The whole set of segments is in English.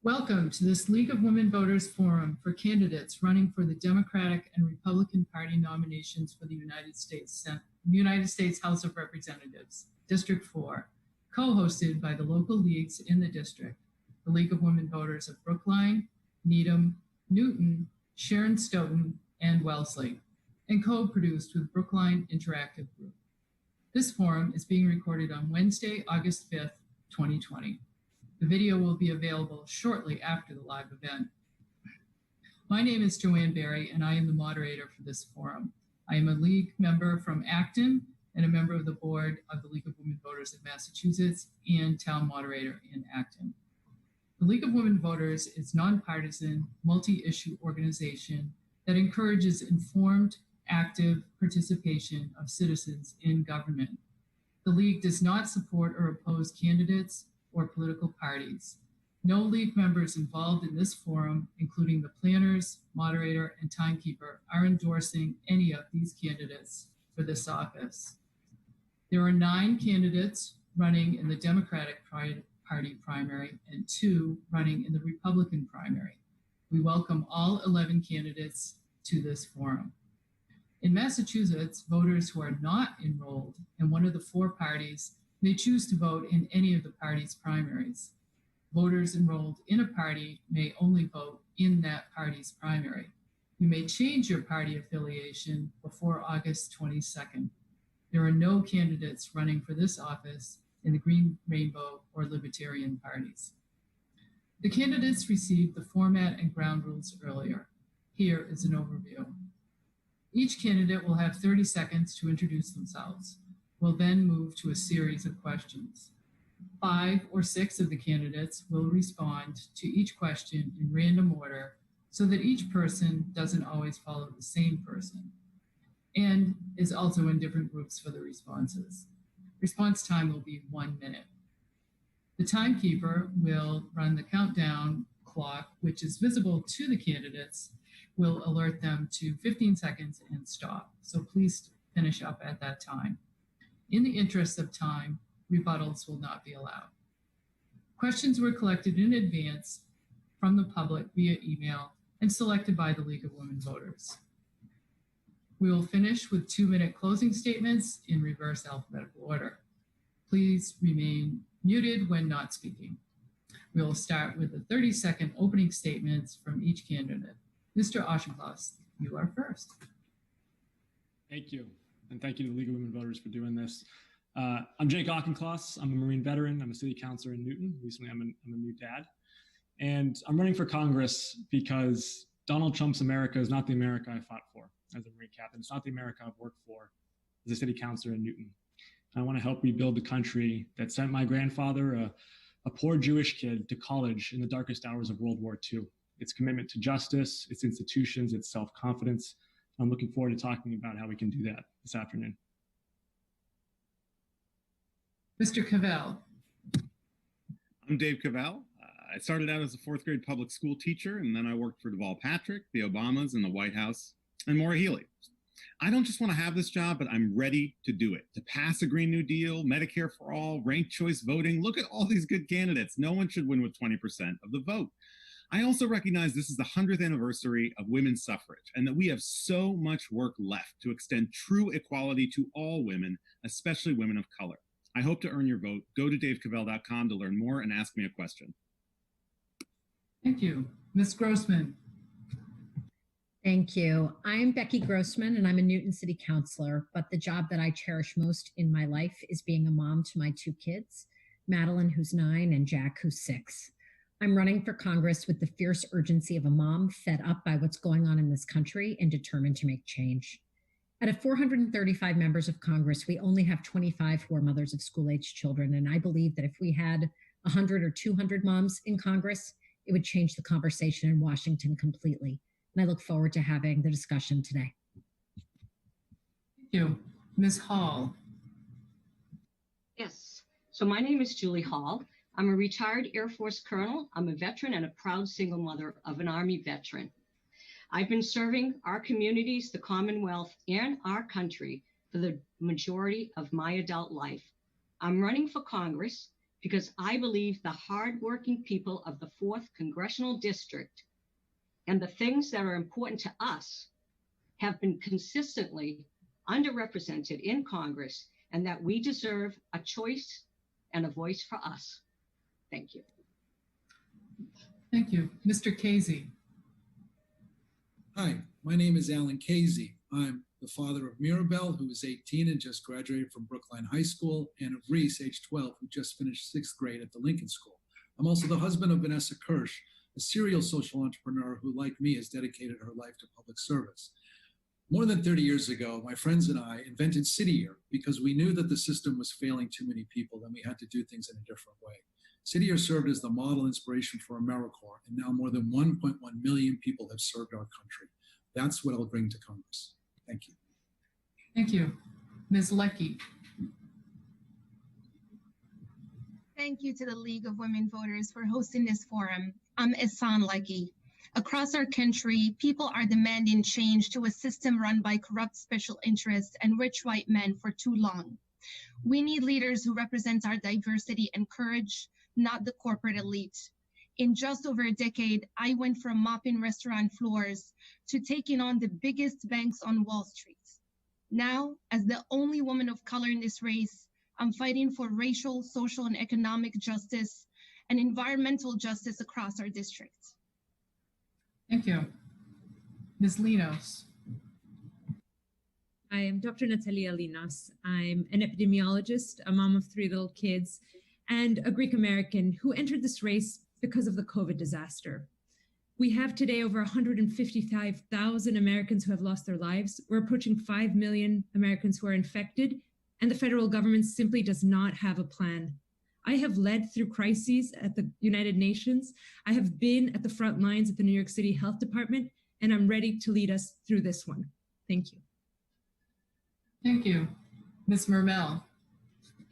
Welcome to this League of Women Voters Forum for candidates running for the Democratic and Republican Party nominations for the United States House of Representatives, District 4, co-hosted by the local leagues in the district, the League of Women Voters of Brookline, Needham, Newton, Sharon Stoughton, and Wellesley, and co-produced with Brookline Interactive Group. This forum is being recorded on Wednesday, August 5th, 2020. The video will be available shortly after the live event. My name is Joanne Berry, and I am the moderator for this forum. I am a league member from Acton and a member of the board of the League of Women Voters of Massachusetts and town moderator in Acton. The League of Women Voters is a nonpartisan, multi-issue organization that encourages informed, active participation of citizens in government. The League does not support or oppose candidates or political parties. No League members involved in this forum, including the planners, moderator, and timekeeper, are endorsing any of these candidates for this office. There are 9 candidates running in the Democratic Party primary and 2 running in the Republican primary. We welcome all 11 candidates to this forum. In Massachusetts, voters who are not enrolled in one of the 4 parties may choose to vote in any of the party's primaries. Voters enrolled in a party may only vote in that party's primary. You may change your party affiliation before August 22nd. There are no candidates running for this office in the Green Rainbow or Libertarian parties. The candidates received the format and ground rules earlier. Here is an overview. Each candidate will have 30 seconds to introduce themselves. We'll then move to a series of questions. 5 or 6 of the candidates will respond to each question in random order so that each person doesn't always follow the same person and is also in different groups for the responses. Response time will be 1 minute. The timekeeper will run the countdown clock, which is visible to the candidates, will alert them to 15 seconds and stop. So please finish up at that time. In the interest of time, rebuttals will not be allowed. Questions were collected in advance from the public via email and selected by the League of Women Voters. We will finish with 2-minute closing statements in reverse alphabetical order. Please remain muted when not speaking. We will start with the 30-second opening statements from each candidate. Mr. Auchenklaus, you are first. Thank you. And thank you to the League of Women Voters for doing this. I'm Jake Auchenklaus. I'm a Marine veteran. I'm a city councilor in Newton. Recently, I'm a new dad. And I'm running for Congress because Donald Trump's America is not the America I fought for as a Marine captain. It's not the America I've worked for as a city councilor in Newton. I want to help rebuild the country that sent my grandfather, a poor Jewish kid, to college in the darkest hours of World War II. Its commitment to justice, its institutions, its self-confidence. I'm looking forward to talking about how we can do that this afternoon. Mr. Cavall. I'm Dave Cavall. I started out as a 4th grade public school teacher, and then I worked for Deval Patrick, the Obamas, and the White House, and Maura Healey. I don't just want to have this job, but I'm ready to do it. To pass a Green New Deal, Medicare for all, ranked choice voting. Look at all these good candidates. No one should win with 20% of the vote. I also recognize this is the 100th anniversary of women's suffrage and that we have so much work left to extend true equality to all women, especially women of color. I hope to earn your vote. Go to davecavall.com to learn more and ask me a question. Thank you. Ms. Grossman. Thank you. I'm Becky Grossman, and I'm a Newton City Councilor, but the job that I cherish most in my life is being a mom to my 2 kids, Madeline, who's 9, and Jack, who's 6. I'm running for Congress with the fierce urgency of a mom fed up by what's going on in this country and determined to make change. Out of 435 members of Congress, we only have 25 who are mothers of school-aged children, and I believe that if we had 100 or 200 moms in Congress, it would change the conversation in Washington completely. And I look forward to having the discussion today. Thank you. Ms. Hall. Yes. So my name is Julie Hall. I'm a retired Air Force colonel. I'm a veteran and a proud single mother of an Army veteran. I've been serving our communities, the Commonwealth, and our country for the majority of my adult life. I'm running for Congress because I believe the hardworking people of the 4th Congressional District and the things that are important to us have been consistently underrepresented in Congress, and that we deserve a choice and a voice for us. Thank you. Thank you. Mr. Casey. Hi, my name is Alan Casey. I'm the father of Murmel, who is 18 and just graduated from Brookline High School, and of Reese, age 12, who just finished 6th grade at the Lincoln School. I'm also the husband of Vanessa Kirsch, a serial social entrepreneur who, like me, has dedicated her life to public service. More than 30 years ago, my friends and I invented City Year because we knew that the system was failing too many people and we had to do things in a different way. City Year served as the model inspiration for AmeriCorps, and now more than 1.1 million people have served our country. That's what I'll bring to Congress. Thank you. Thank you. Ms. Leckie. Thank you to the League of Women Voters for hosting this forum. I'm Ihsan Leckie. Across our country, people are demanding change to a system run by corrupt special interests and rich white men for too long. We need leaders who represent our diversity and courage, not the corporate elite. In just over a decade, I went from mopping restaurant floors to taking on the biggest banks on Wall Street. Now, as the only woman of color in this race, I'm fighting for racial, social, and economic justice and environmental justice across our district. Thank you. Ms. Linas. I am Dr. Natalia Linas. I'm an epidemiologist, a mom of 3 little kids, and a Greek American who entered this race because of the COVID disaster. We have today over 155,000 Americans who have lost their lives. We're approaching 5 million Americans who are infected, and the federal government simply does not have a plan. I have led through crises at the United Nations. I have been at the front lines at the New York City Health Department, and I'm ready to lead us through this one. Thank you. Thank you. Ms. Murmel.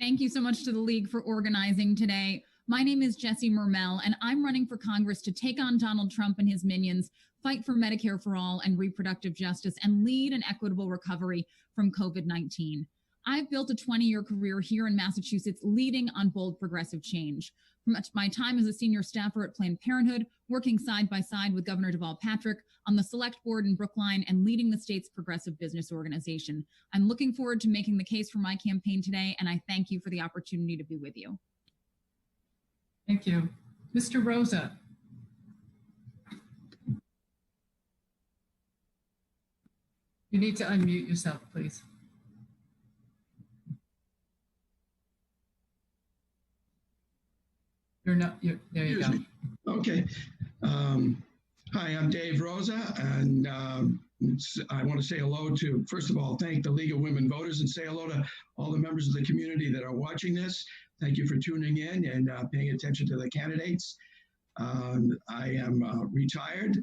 Thank you so much to the League for organizing today. My name is Jessie Murmel, and I'm running for Congress to take on Donald Trump and his minions, fight for Medicare for all and reproductive justice, and lead an equitable recovery from COVID-19. I've built a 20-year career here in Massachusetts, leading on bold progressive change. From my time as a senior staffer at Planned Parenthood, working side by side with Governor Deval Patrick on the select board in Brookline and leading the state's progressive business organization. I'm looking forward to making the case for my campaign today, and I thank you for the opportunity to be with you. Thank you. Mr. Rosa. You need to unmute yourself, please. There you go. Okay. Hi, I'm Dave Rosa, and I want to say hello to, first of all, thank the League of Women Voters and say hello to all the members of the community that are watching this. Thank you for tuning in and paying attention to the candidates. I am retired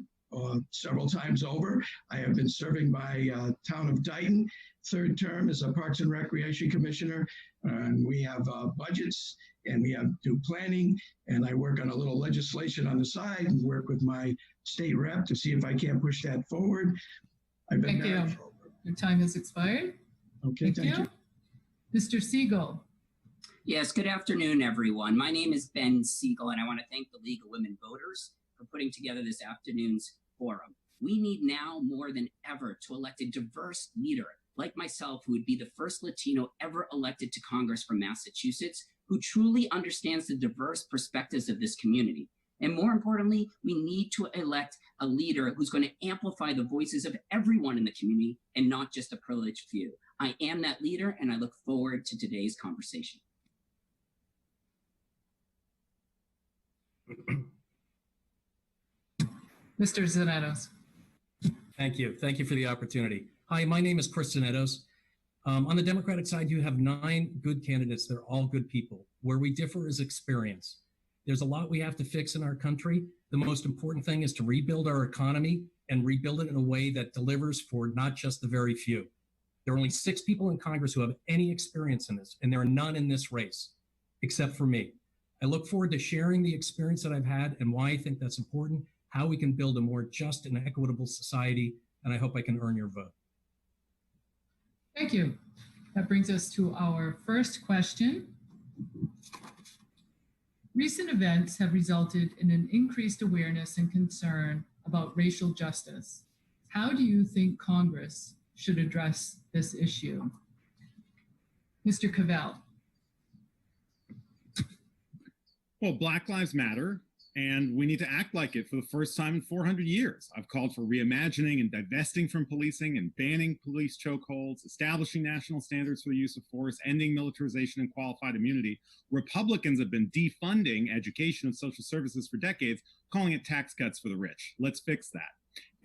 several times over. I have been serving my town of Dighton, 3rd term as a Parks and Recreation Commissioner, and we have budgets and we have do planning, and I work on a little legislation on the side and work with my state rep to see if I can't push that forward. I've been Thank you. Your time has expired. Okay, thank you. Mr. Siegel. Yes, good afternoon, everyone. My name is Ben Siegel, and I want to thank the League of Women Voters for putting together this afternoon's forum. We need now more than ever to elect a diverse leader like myself, who would be the first Latino ever elected to Congress from Massachusetts, who truly understands the diverse perspectives of this community. And more importantly, we need to elect a leader who's going to amplify the voices of everyone in the community and not just a privileged few. I am that leader, and I look forward to today's conversation. Mr. Zanetos. Thank you. Thank you for the opportunity. Hi, my name is Chris Edos. On the Democratic side, you have 9 good candidates. They're all good people. Where we differ is experience. There's a lot we have to fix in our country. The most important thing is to rebuild our economy and rebuild it in a way that delivers for not just the very few. There are only 6 people in Congress who have any experience in this, and there are none in this race, except for me. I look forward to sharing the experience that I've had and why I think that's important, how we can build a more just and equitable society, and I hope I can earn your vote. Thank you. That brings us to our first question. Recent events have resulted in an increased awareness and concern about racial justice. How do you think Congress should address this issue? Mr. Cavall. Well, Black Lives Matter, and we need to act like it for the first time in 400 years. I've called for reimagining and divesting from policing and banning police chokeholds, establishing national standards for the use of force, ending militarization and qualified immunity. Republicans have been defunding education and social services for decades, calling it tax cuts for the rich. Let's fix that.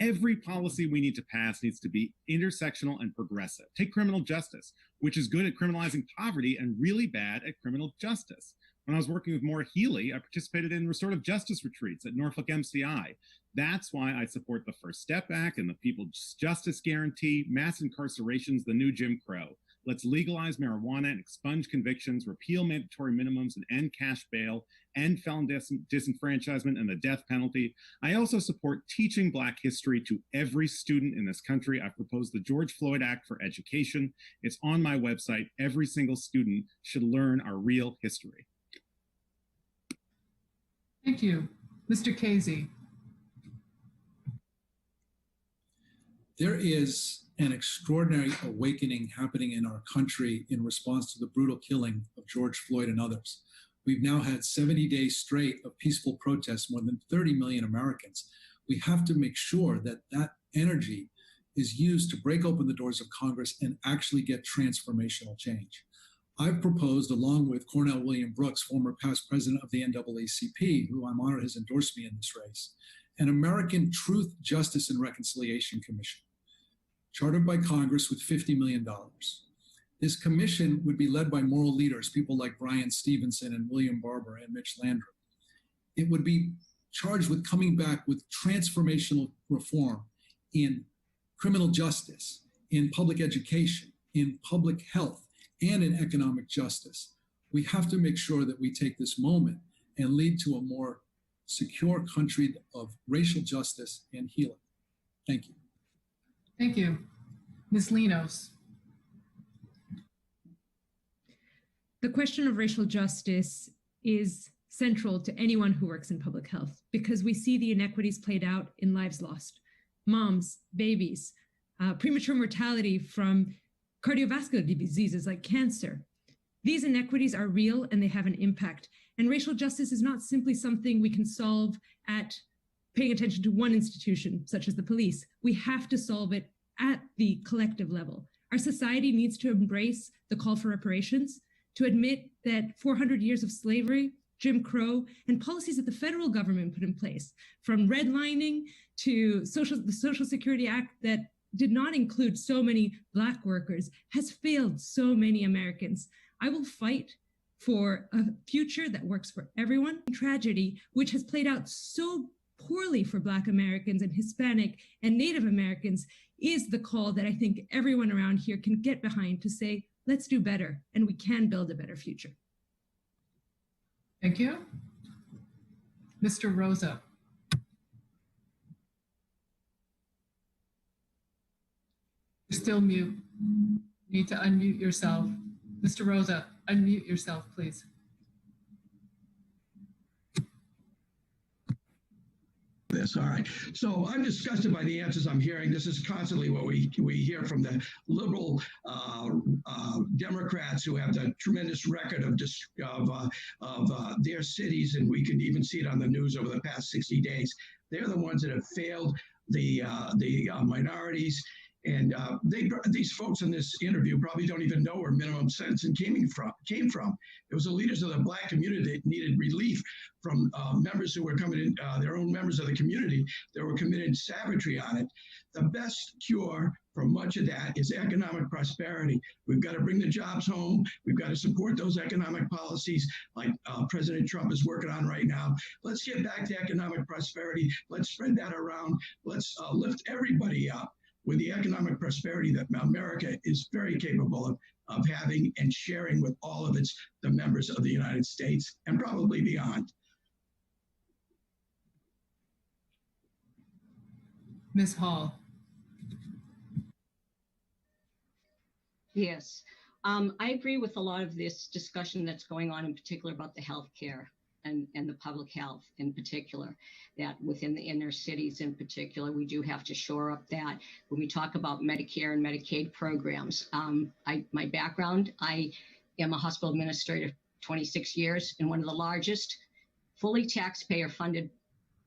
Every policy we need to pass needs to be intersectional and progressive. Take criminal justice, which is good at criminalizing poverty and really bad at criminal justice. When I was working with Maura Healey, I participated in restorative justice retreats at Norfolk MCI. That's why I support the First Step Act and the People's Justice Guarantee, mass incarcerations, the new Jim Crow. Let's legalize marijuana and expunge convictions, repeal mandatory minimums and end cash bail, end felon disenfranchisement and the death penalty. I also support teaching Black history to every student in this country. I've proposed the George Floyd Act for education. It's on my website. Every single student should learn our real history. Thank you. Mr. Casey. There is an extraordinary awakening happening in our country in response to the brutal killing of George Floyd and others. We've now had 70 days straight of peaceful protests, more than 30 million Americans. We have to make sure that that energy is used to break open the doors of Congress and actually get transformational change. I've proposed, along with Cornell William Brooks, former past president of the NAACP, who I'm honored has endorsed me in this race, an American Truth, Justice, and Reconciliation Commission, chartered by Congress with $50 million. This commission would be led by moral leaders, people like Brian Stevenson and William Barber and Mitch Landrieu. It would be charged with coming back with transformational reform in criminal justice, in public education, in public health, and in economic justice. We have to make sure that we take this moment and lead to a more secure country of racial justice and healing. Thank you. Thank you. Ms. Linas. The question of racial justice is central to anyone who works in public health because we see the inequities played out in lives lost. Moms, babies, premature mortality from cardiovascular diseases like cancer. These inequities are real and they have an impact. And racial justice is not simply something we can solve at paying attention to one institution, such as the police. We have to solve it at the collective level. Our society needs to embrace the call for reparations, to admit that 400 years of slavery, Jim Crow, and policies that the federal government put in place, from redlining to the Social Security Act that did not include so many Black workers, has failed so many Americans. I will fight for a future that works for everyone. Tragedy, which has played out so poorly for Black Americans and Hispanic and Native Americans, is the call that I think everyone around here can get behind to say, let's do better, and we can build a better future. Thank you. Mr. Rosa. You're still mute. You need to unmute yourself. Mr. Rosa, unmute yourself, please. All right. So I'm disgusted by the answers I'm hearing. This is constantly what we hear from the liberal Democrats who have the tremendous record of their cities, and we can even see it on the news over the past 60 days. They're the ones that have failed the minorities. And these folks in this interview probably don't even know where minimum sentencing came from. It was the leaders of the Black community that needed relief from members who were coming in, their own members of the community that were committing savagery on it. The best cure for much of that is economic prosperity. We've got to bring the jobs home. We've got to support those economic policies like President Trump is working on right now. Let's get back to economic prosperity. Let's spread that around. Let's lift everybody up with the economic prosperity that America is very capable of having and sharing with all of the members of the United States and probably beyond. Ms. Hall. Yes, I agree with a lot of this discussion that's going on, in particular about the healthcare and the public health in particular, that within the inner cities in particular, we do have to shore up that. When we talk about Medicare and Medicaid programs, my background, I am a hospital administrator 26 years in one of the largest fully taxpayer funded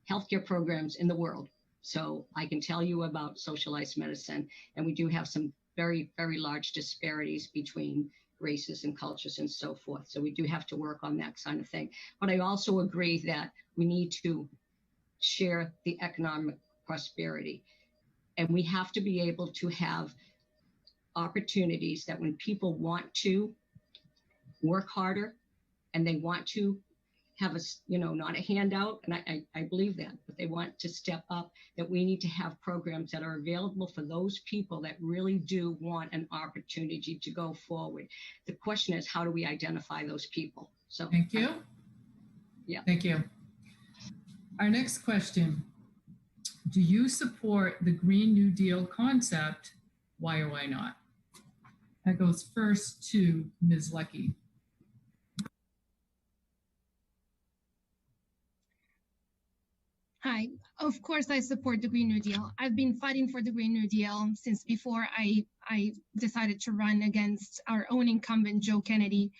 healthcare programs in the world. So I can tell you about socialized medicine, and we do have some very, very large disparities between races and cultures and so forth. So we do have to work on that kind of thing. But I also agree that we need to share the economic prosperity. And we have to be able to have opportunities that when people want to work harder and they want to have not a handout, and I believe that, but they want to step up, that we need to have programs that are available for those people that really do want an opportunity to go forward. The question is, how do we identify those people? So thank you. Yeah. Thank you. Our next question. Do you support the Green New Deal concept? Why or why not? That goes first to Ms. Leckie. Hi, of course I support the Green New Deal. I've been fighting for the Green New Deal since before I decided to run against our own incumbent, Joe Kennedy,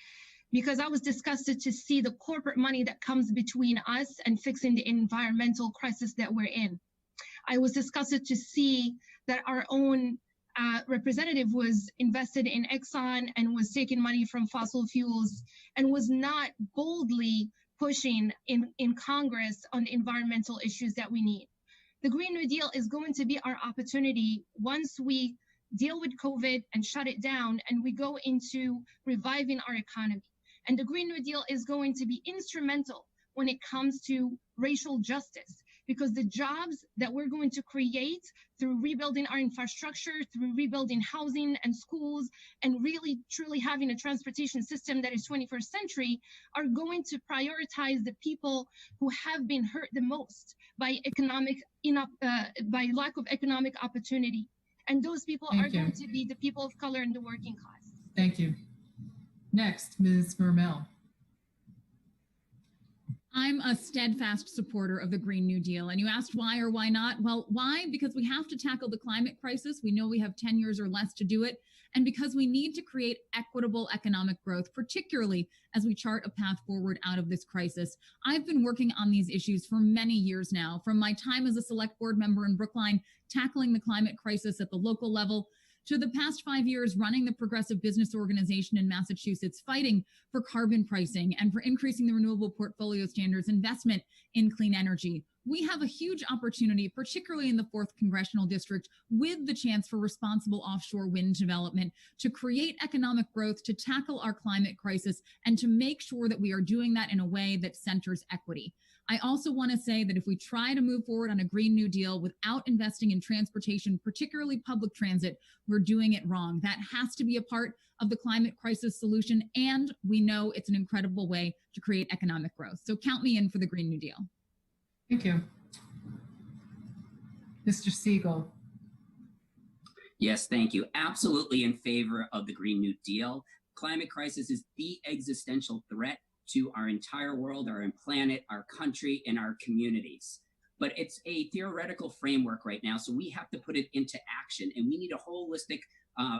because I was disgusted to see the corporate money that comes between us and fixing the environmental crisis that we're in. I was disgusted to see that our own representative was invested in Exxon and was taking money from fossil fuels and was not boldly pushing in Congress on the environmental issues that we need. The Green New Deal is going to be our opportunity once we deal with COVID and shut it down and we go into reviving our economy. And the Green New Deal is going to be instrumental when it comes to racial justice, because the jobs that we're going to create through rebuilding our infrastructure, through rebuilding housing and schools, and really truly having a transportation system that is 21st century are going to prioritize the people who have been hurt the most by by lack of economic opportunity. And those people are going to be the people of color and the working class. Thank you. Next, Ms. Murmel. I'm a steadfast supporter of the Green New Deal. And you asked why or why not? Well, why? Because we have to tackle the climate crisis. We know we have 10 years or less to do it. And because we need to create equitable economic growth, particularly as we chart a path forward out of this crisis. I've been working on these issues for many years now, from my time as a select board member in Brookline, tackling the climate crisis at the local level, to the past 5 years running the Progressive Business Organization in Massachusetts, fighting for carbon pricing and for increasing the renewable portfolio standards, investment in clean energy. We have a huge opportunity, particularly in the 4th Congressional District, with the chance for responsible offshore wind development, to create economic growth, to tackle our climate crisis, and to make sure that we are doing that in a way that centers equity. I also want to say that if we try to move forward on a Green New Deal without investing in transportation, particularly public transit, we're doing it wrong. That has to be a part of the climate crisis solution, and we know it's an incredible way to create economic growth. So count me in for the Green New Deal. Thank you. Mr. Siegel. Yes, thank you. Absolutely in favor of the Green New Deal. Climate crisis is the existential threat to our entire world, our planet, our country, and our communities. But it's a theoretical framework right now, so we have to put it into action, and we need a holistic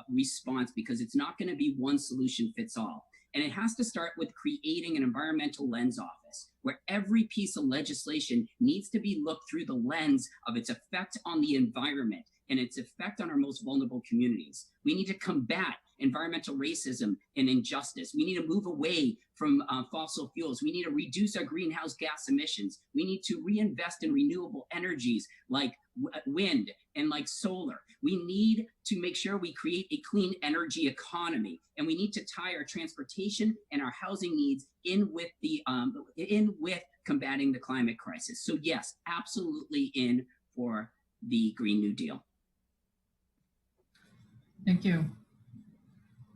response, because it's not going to be one solution fits all. And it has to start with creating an environmental lens office, where every piece of legislation needs to be looked through the lens of its effect on the environment and its effect on our most vulnerable communities. We need to combat environmental racism and injustice. We need to move away from fossil fuels. We need to reduce our greenhouse gas emissions. We need to reinvest in renewable energies like wind and like solar. We need to make sure we create a clean energy economy, and we need to tie our transportation and our housing needs in with combating the climate crisis. So yes, absolutely in for the Green New Deal. Thank you.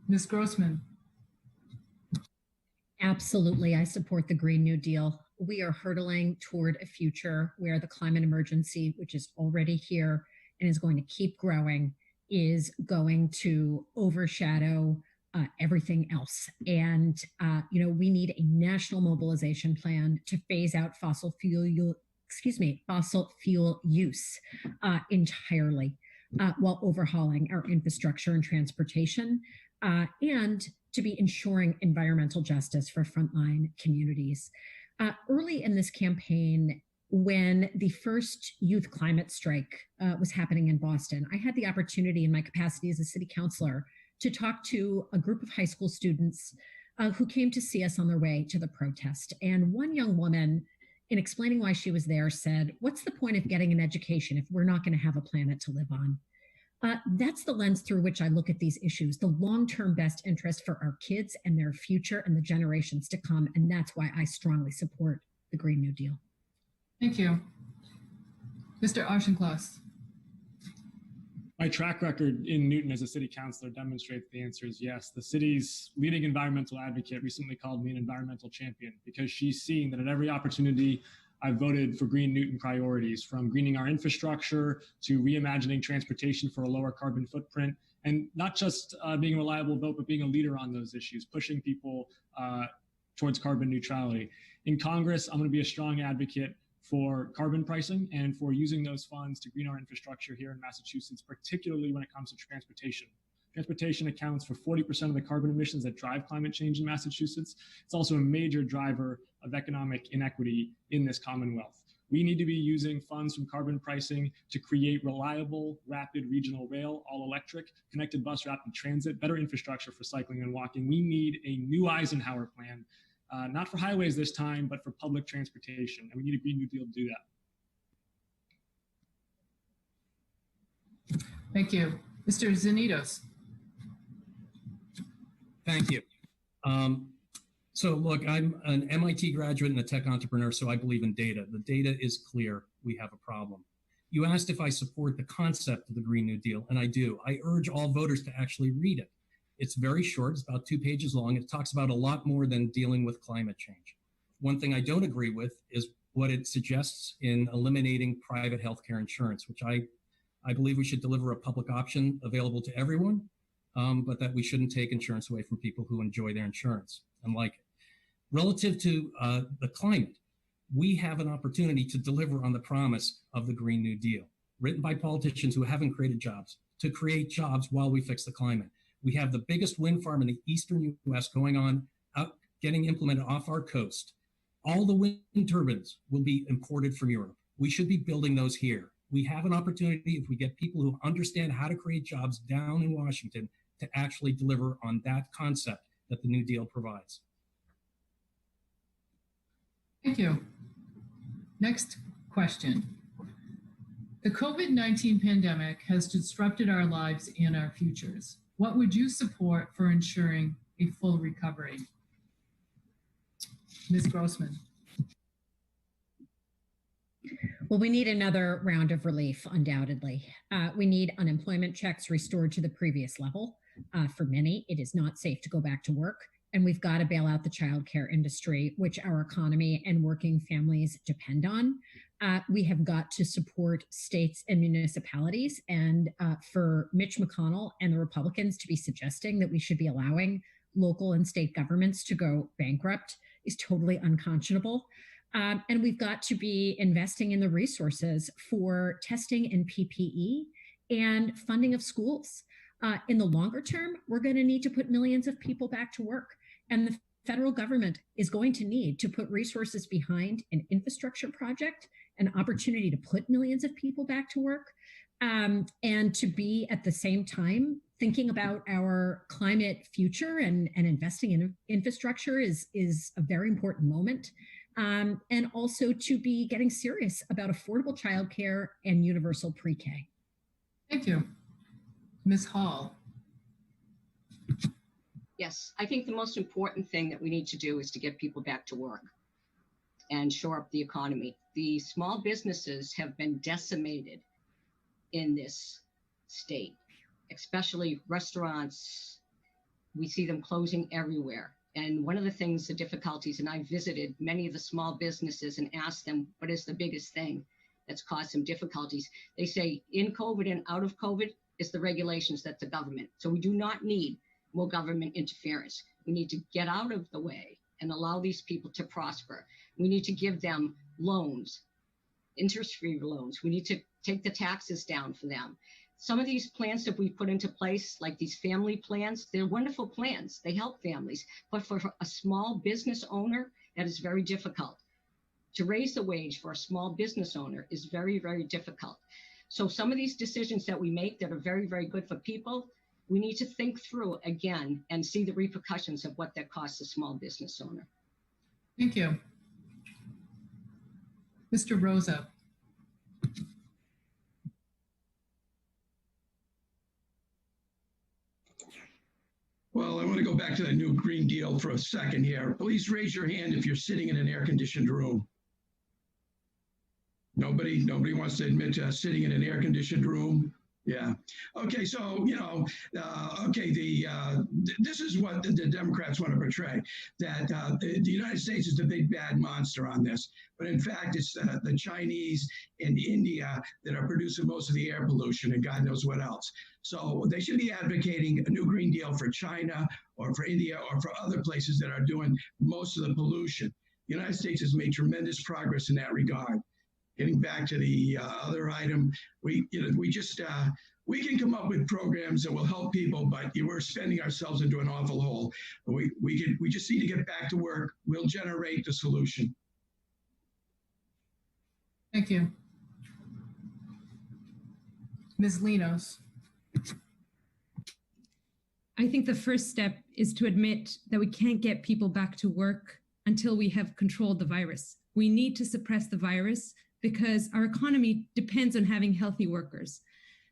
Ms. Grossman. Absolutely, I support the Green New Deal. We are hurtling toward a future where the climate emergency, which is already here and is going to keep growing, is going to overshadow everything else. And, we need a national mobilization plan to phase out fossil fuel use entirely while overhauling our infrastructure and transportation, and to be ensuring environmental justice for frontline communities. Early in this campaign, when the first youth climate strike was happening in Boston, I had the opportunity in my capacity as a city councilor to talk to a group of high school students who came to see us on their way to the protest. And one young woman, in explaining why she was there, said, "What's the point of getting an education if we're not going to have a planet to live on?" That's the lens through which I look at these issues, the long-term best interest for our kids and their future and the generations to come. And that's why I strongly support the Green New Deal. Thank you. Mr. Auchenklaus. My track record in Newton as a city councilor demonstrates the answer is yes. The city's leading environmental advocate recently called me an environmental champion because she's seen that at every opportunity I've voted for Green Newton priorities, from greening our infrastructure to reimagining transportation for a lower carbon footprint, and not just being a reliable vote, but being a leader on those issues, pushing people towards carbon neutrality. In Congress, I'm going to be a strong advocate for carbon pricing and for using those funds to green our infrastructure here in Massachusetts, particularly when it comes to transportation. Transportation accounts for 40% of the carbon emissions that drive climate change in Massachusetts. It's also a major driver of economic inequity in this Commonwealth. We need to be using funds from carbon pricing to create reliable, rapid regional rail, all electric, connected bus, rapid transit, better infrastructure for cycling and walking. We need a new Eisenhower plan, not for highways this time, but for public transportation. And we need a Green New Deal to do that. Thank you. Mr. Zanitos. Thank you. So look, I'm an MIT graduate and a tech entrepreneur, so I believe in data. The data is clear. We have a problem. You asked if I support the concept of the Green New Deal, and I do. I urge all voters to actually read it. It's very short. It's about 2 pages long. It talks about a lot more than dealing with climate change. One thing I don't agree with is what it suggests in eliminating private healthcare insurance, which I believe we should deliver a public option available to everyone, but that we shouldn't take insurance away from people who enjoy their insurance and like it. Relative to the climate, we have an opportunity to deliver on the promise of the Green New Deal, written by politicians who haven't created jobs, to create jobs while we fix the climate. We have the biggest wind farm in the eastern U.S. going on, getting implemented off our coast. All the wind turbines will be imported from Europe. We should be building those here. We have an opportunity, if we get people who understand how to create jobs down in Washington, to actually deliver on that concept that the New Deal provides. Thank you. Next question. The COVID-19 pandemic has disrupted our lives and our futures. What would you support for ensuring a full recovery? Ms. Grossman. Well, we need another round of relief, undoubtedly. We need unemployment checks restored to the previous level. For many, it is not safe to go back to work. And we've got to bail out the childcare industry, which our economy and working families depend on. We have got to support states and municipalities. And for Mitch McConnell and the Republicans to be suggesting that we should be allowing local and state governments to go bankrupt is totally unconscionable. And we've got to be investing in the resources for testing and PPE and funding of schools. In the longer term, we're going to need to put millions of people back to work. And the federal government is going to need to put resources behind an infrastructure project, an opportunity to put millions of people back to work, and to be at the same time thinking about our climate future and investing in infrastructure is a very important moment. And also to be getting serious about affordable childcare and universal pre-K. Thank you. Ms. Hall. Yes, I think the most important thing that we need to do is to get people back to work and shore up the economy. The small businesses have been decimated in this state, especially restaurants. We see them closing everywhere. And one of the things, the difficulties, and I visited many of the small businesses and asked them, what is the biggest thing that's caused some difficulties? They say in COVID and out of COVID is the regulations, that's the government. So we do not need more government interference. We need to get out of the way and allow these people to prosper. We need to give them loans, interest-free loans. We need to take the taxes down for them. Some of these plans that we put into place, like these family plans, they're wonderful plans. They help families. But for a small business owner, that is very difficult. To raise the wage for a small business owner is very, very difficult. So some of these decisions that we make that are very, very good for people, we need to think through again and see the repercussions of what that costs a small business owner. Thank you. Mr. Rosa. Well, I want to go back to the new Green Deal for a second here. Please raise your hand if you're sitting in an air-conditioned room. Nobody wants to admit to sitting in an air-conditioned room. Yeah. Okay. So, this is what the Democrats want to portray, that the United States is the big bad monster on this. But in fact, it's the Chinese and India that are producing most of the air pollution and God knows what else. So they should be advocating a new Green Deal for China or for India or for other places that are doing most of the pollution. The United States has made tremendous progress in that regard. Getting back to the other item, we can come up with programs that will help people, but we're spending ourselves into an awful hole. We just need to get back to work. We'll generate the solution. Thank you. Ms. Linas. I think the first step is to admit that we can't get people back to work until we have controlled the virus. We need to suppress the virus because our economy depends on having healthy workers.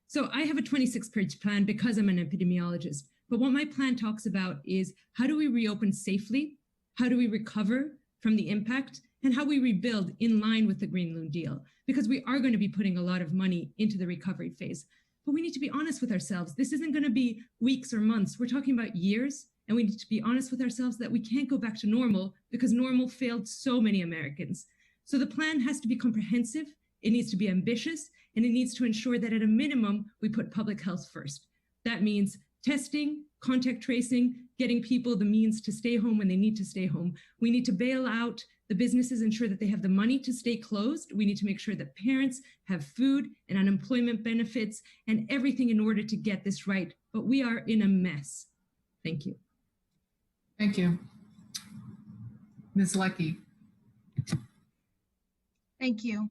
So I have a 26-page plan because I'm an epidemiologist. But what my plan talks about is how do we reopen safely? How do we recover from the impact? And how we rebuild in line with the Green New Deal? Because we are going to be putting a lot of money into the recovery phase. But we need to be honest with ourselves. This isn't going to be weeks or months. We're talking about years. And we need to be honest with ourselves that we can't go back to normal because normal failed so many Americans. So the plan has to be comprehensive, it needs to be ambitious, and it needs to ensure that at a minimum, we put public health first. That means testing, contact tracing, getting people the means to stay home when they need to stay home. We need to bail out the businesses, ensure that they have the money to stay closed. We need to make sure that parents have food and unemployment benefits and everything in order to get this right. But we are in a mess. Thank you. Thank you. Ms. Leckie. Thank you.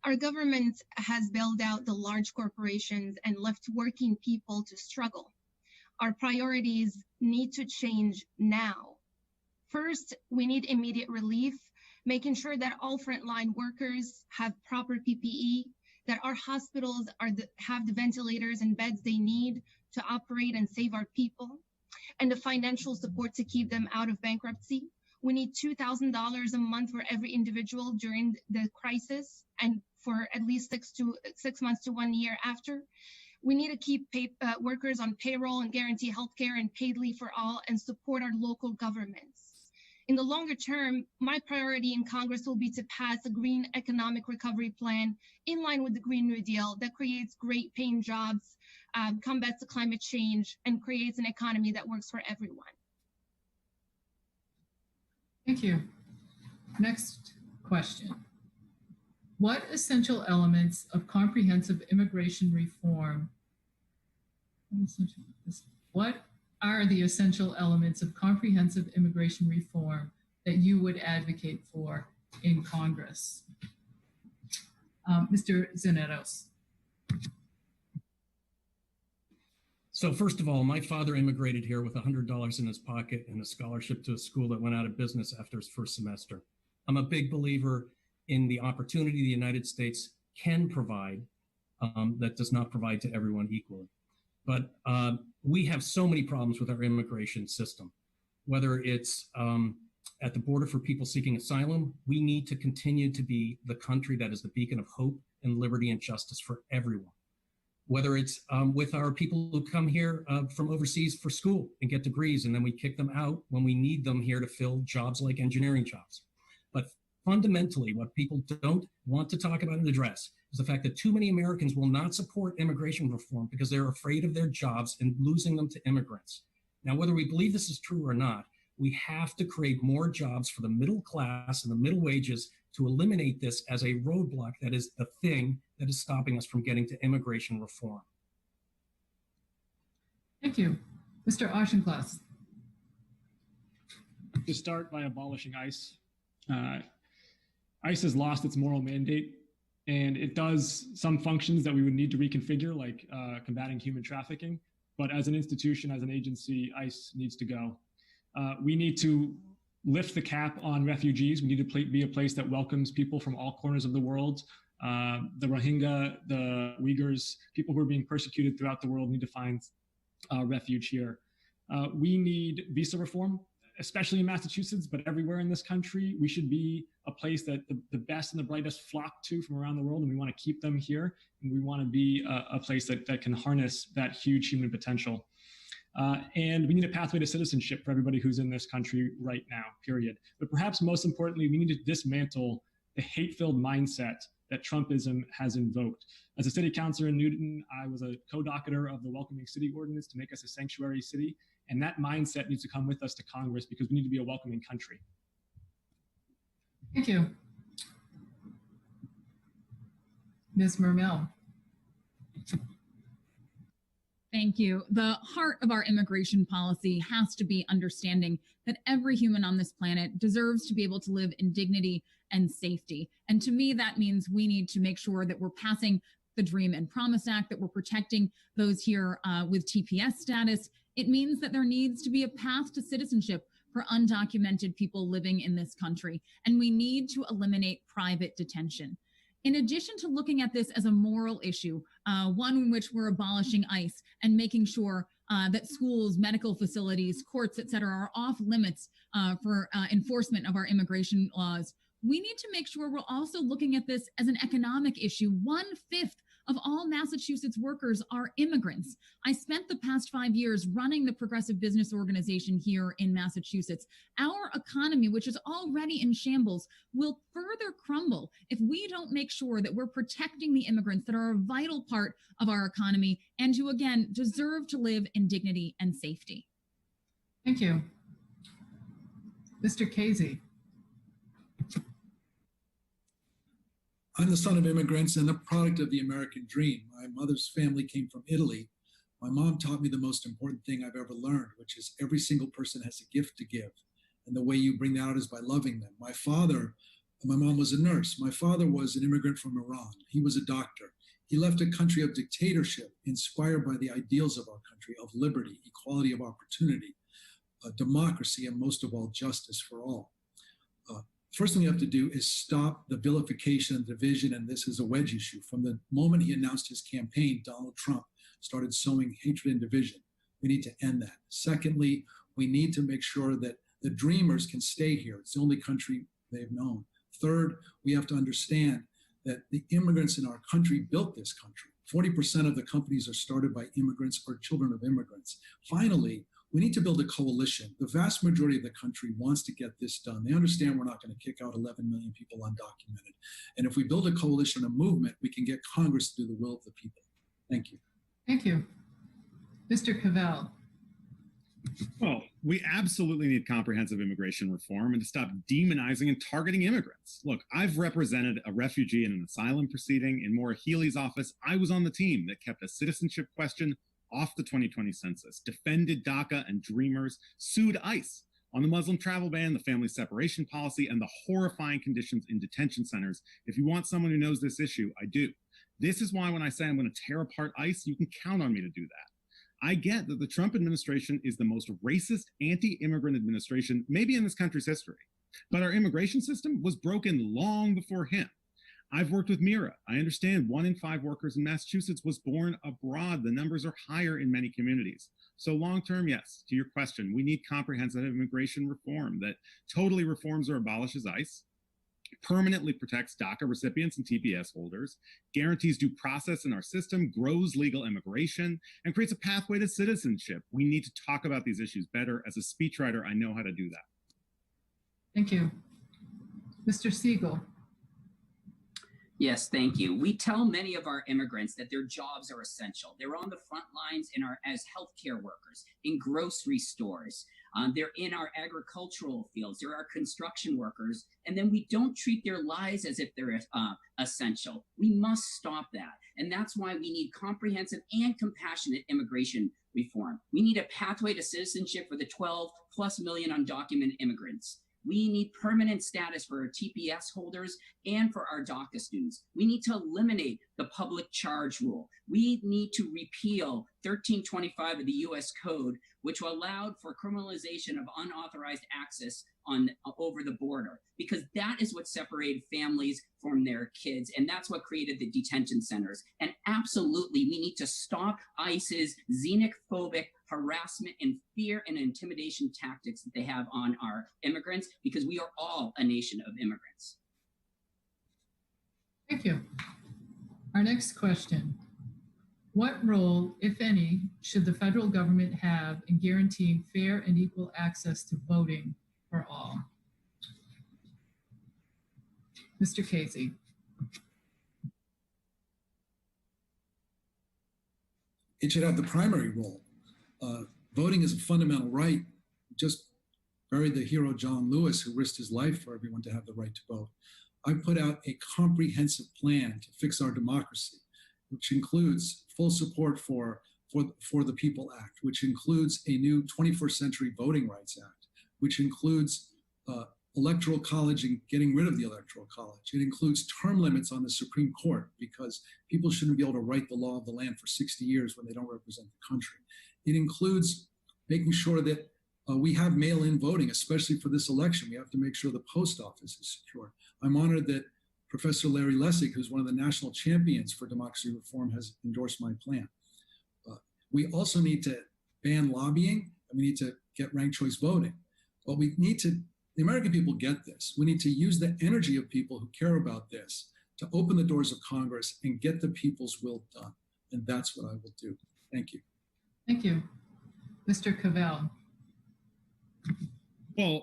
Our government has bailed out the large corporations and left working people to struggle. Our priorities need to change now. First, we need immediate relief, making sure that all frontline workers have proper PPE, that our hospitals have the ventilators and beds they need to operate and save our people, and the financial support to keep them out of bankruptcy. We need $2,000 a month for every individual during the crisis and for at least 6 months to 1 year after. We need to keep workers on payroll and guarantee healthcare and paid leave for all and support our local governments. In the longer term, my priority in Congress will be to pass a green economic recovery plan in line with the Green New Deal that creates great paying jobs, combats the climate change, and creates an economy that works for everyone. Thank you. Next question. What essential elements of comprehensive immigration reform? What are the essential elements of comprehensive immigration reform that you would advocate for in Congress? Mr. Edos. So first of all, my father immigrated here with $100 in his pocket and a scholarship to a school that went out of business after his first semester. I'm a big believer in the opportunity the United States can provide that does not provide to everyone equally. But we have so many problems with our immigration system. Whether it's at the border for people seeking asylum, we need to continue to be the country that is the beacon of hope and liberty and justice for everyone. Whether it's with our people who come here from overseas for school and get degrees, and then we kick them out when we need them here to fill jobs like engineering jobs. But fundamentally, what people don't want to talk about and address is the fact that too many Americans will not support immigration reform because they're afraid of their jobs and losing them to immigrants. Now, whether we believe this is true or not, we have to create more jobs for the middle class and the middle wages to eliminate this as a roadblock that is the thing that is stopping us from getting to immigration reform. Thank you. Mr. Auchenklaus. To start by abolishing ICE. ICE has lost its moral mandate, and it does some functions that we would need to reconfigure, like combating human trafficking. But as an institution, as an agency, ICE needs to go. We need to lift the cap on refugees. We need to be a place that welcomes people from all corners of the world. The Rohingya, the Uyghurs, people who are being persecuted throughout the world need to find refuge here. We need visa reform, especially in Massachusetts, but everywhere in this country. We should be a place that the best and the brightest flock to from around the world, and we want to keep them here. And we want to be a place that can harness that huge human potential. And we need a pathway to citizenship for everybody who's in this country right now, period. But perhaps most importantly, we need to dismantle the hate-filled mindset that Trumpism has invoked. As a city councilor in Newton, I was a co-docketer of the Welcoming City Ordinance to make us a sanctuary city. And that mindset needs to come with us to Congress because we need to be a welcoming country. Thank you. Ms. Murmel. Thank you. The heart of our immigration policy has to be understanding that every human on this planet deserves to be able to live in dignity and safety. And to me, that means we need to make sure that we're passing the Dream and Promise Act, that we're protecting those here with TPS status. It means that there needs to be a path to citizenship for undocumented people living in this country. And we need to eliminate private detention. In addition to looking at this as a moral issue, one in which we're abolishing ICE and making sure that schools, medical facilities, courts, et cetera, are off limits for enforcement of our immigration laws, we need to make sure we're also looking at this as an economic issue. 1/5 of all Massachusetts workers are immigrants. I spent the past 5 years running the Progressive Business Organization here in Massachusetts. Our economy, which is already in shambles, will further crumble if we don't make sure that we're protecting the immigrants that are a vital part of our economy and who, again, deserve to live in dignity and safety. Thank you. Mr. Casey. I'm the son of immigrants and the product of the American dream. My mother's family came from Italy. My mom taught me the most important thing I've ever learned, which is every single person has a gift to give. And the way you bring that out is by loving them. My mom was a nurse. My father was an immigrant from Iran. He was a doctor. He left a country of dictatorship inspired by the ideals of our country, of liberty, equality of opportunity, democracy, and most of all, justice for all. First thing you have to do is stop the vilification and division, and this is a wedge issue. From the moment he announced his campaign, Donald Trump started sowing hatred and division. We need to end that. Secondly, we need to make sure that the dreamers can stay here. It's the only country they've known. Third, we have to understand that the immigrants in our country built this country. 40% of the companies are started by immigrants or children of immigrants. Finally, we need to build a coalition. The vast majority of the country wants to get this done. They understand we're not going to kick out 11 million people undocumented. And if we build a coalition, a movement, we can get Congress to do the will of the people. Thank you. Thank you. Mr. Cavall. Well, we absolutely need comprehensive immigration reform and to stop demonizing and targeting immigrants. Look, I've represented a refugee in an asylum proceeding in Maura Healey's office. I was on the team that kept a citizenship question off the 2020 census, defended DACA and Dreamers, sued ICE on the Muslim travel ban, the family separation policy, and the horrifying conditions in detention centers. If you want someone who knows this issue, I do. This is why when I say I'm going to tear apart ICE, you can count on me to do that. I get that the Trump administration is the most racist, anti-immigrant administration maybe in this country's history, but our immigration system was broken long before him. I've worked with Mira. I understand 1 in 5 workers in Massachusetts was born abroad. The numbers are higher in many communities. So long-term, yes, to your question, we need comprehensive immigration reform that totally reforms or abolishes ICE, permanently protects DACA recipients and TPS holders, guarantees due process in our system, grows legal immigration, and creates a pathway to citizenship. We need to talk about these issues better. As a speechwriter, I know how to do that. Thank you. Mr. Siegel. Yes, thank you. We tell many of our immigrants that their jobs are essential. They're on the front lines as healthcare workers, in grocery stores. They're in our agricultural fields. They're our construction workers. And then we don't treat their lives as if they're essential. We must stop that. And that's why we need comprehensive and compassionate immigration reform. We need a pathway to citizenship for the 12+ million undocumented immigrants. We need permanent status for our TPS holders and for our DACA students. We need to eliminate the public charge rule. We need to repeal 1325 of the U.S. Code, which allowed for criminalization of unauthorized access over the border, because that is what separated families from their kids, and that's what created the detention centers. And absolutely, we need to stop ICE's xenophobic harassment and fear and intimidation tactics that they have on our immigrants, because we are all a nation of immigrants. Thank you. Our next question. What role, if any, should the federal government have in guaranteeing fair and equal access to voting for all? Mr. Casey. It should have the primary role. Voting is a fundamental right. Just buried the hero John Lewis, who risked his life for everyone to have the right to vote. I put out a comprehensive plan to fix our democracy, which includes full support for the People Act, which includes a new 21st Century Voting Rights Act, which includes electoral college and getting rid of the electoral college. It includes term limits on the Supreme Court, because people shouldn't be able to write the law of the land for 60 years when they don't represent the country. It includes making sure that we have mail-in voting, especially for this election. We have to make sure the post office is secure. I'm honored that Professor Larry Lessig, who's one of the national champions for democracy reform, has endorsed my plan. We also need to ban lobbying, and we need to get ranked choice voting. But we need to, the American people get this. We need to use the energy of people who care about this to open the doors of Congress and get the people's will done. And that's what I will do. Thank you. Thank you. Mr. Cavall. Well,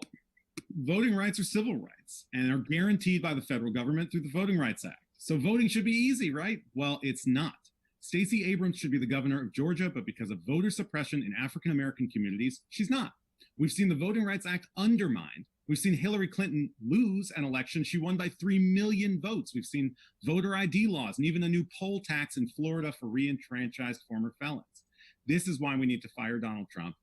voting rights are civil rights and are guaranteed by the federal government through the Voting Rights Act. So voting should be easy, right? Well, it's not. Stacey Abrams should be the governor of Georgia, but because of voter suppression in African-American communities, she's not. We've seen the Voting Rights Act undermined. We've seen Hillary Clinton lose an election. She won by 3 million votes. We've seen voter ID laws and even a new poll tax in Florida for re-enfranchised former felons. This is why we need to fire Donald Trump.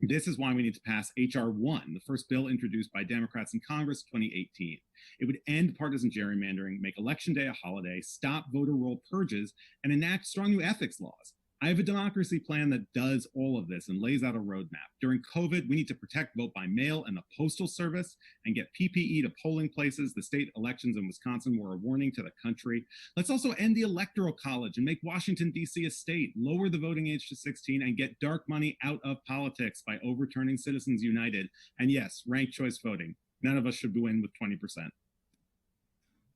This is why we need to pass H.R. 1, the first bill introduced by Democrats in Congress in 2018. It would end partisan gerrymandering, make Election Day a holiday, stop voter roll purges, and enact strong new ethics laws. I have a democracy plan that does all of this and lays out a roadmap. During COVID, we need to protect vote by mail and the Postal Service and get PPE to polling places. The state elections in Wisconsin were a warning to the country. Let's also end the Electoral College and make Washington, D.C. a state, lower the voting age to 16, and get dark money out of politics by overturning Citizens United. And yes, ranked choice voting. None of us should win with 20%.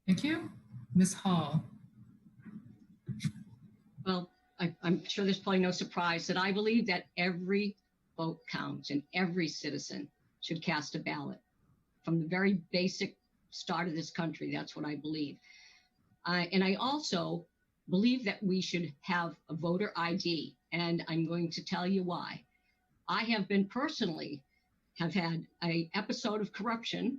Thank you. Ms. Hall. Well, I'm sure there's probably no surprise that I believe that every vote counts and every citizen should cast a ballot from the very basic start of this country. That's what I believe. And I also believe that we should have a voter ID. And I'm going to tell you why. I have been personally have had an episode of corruption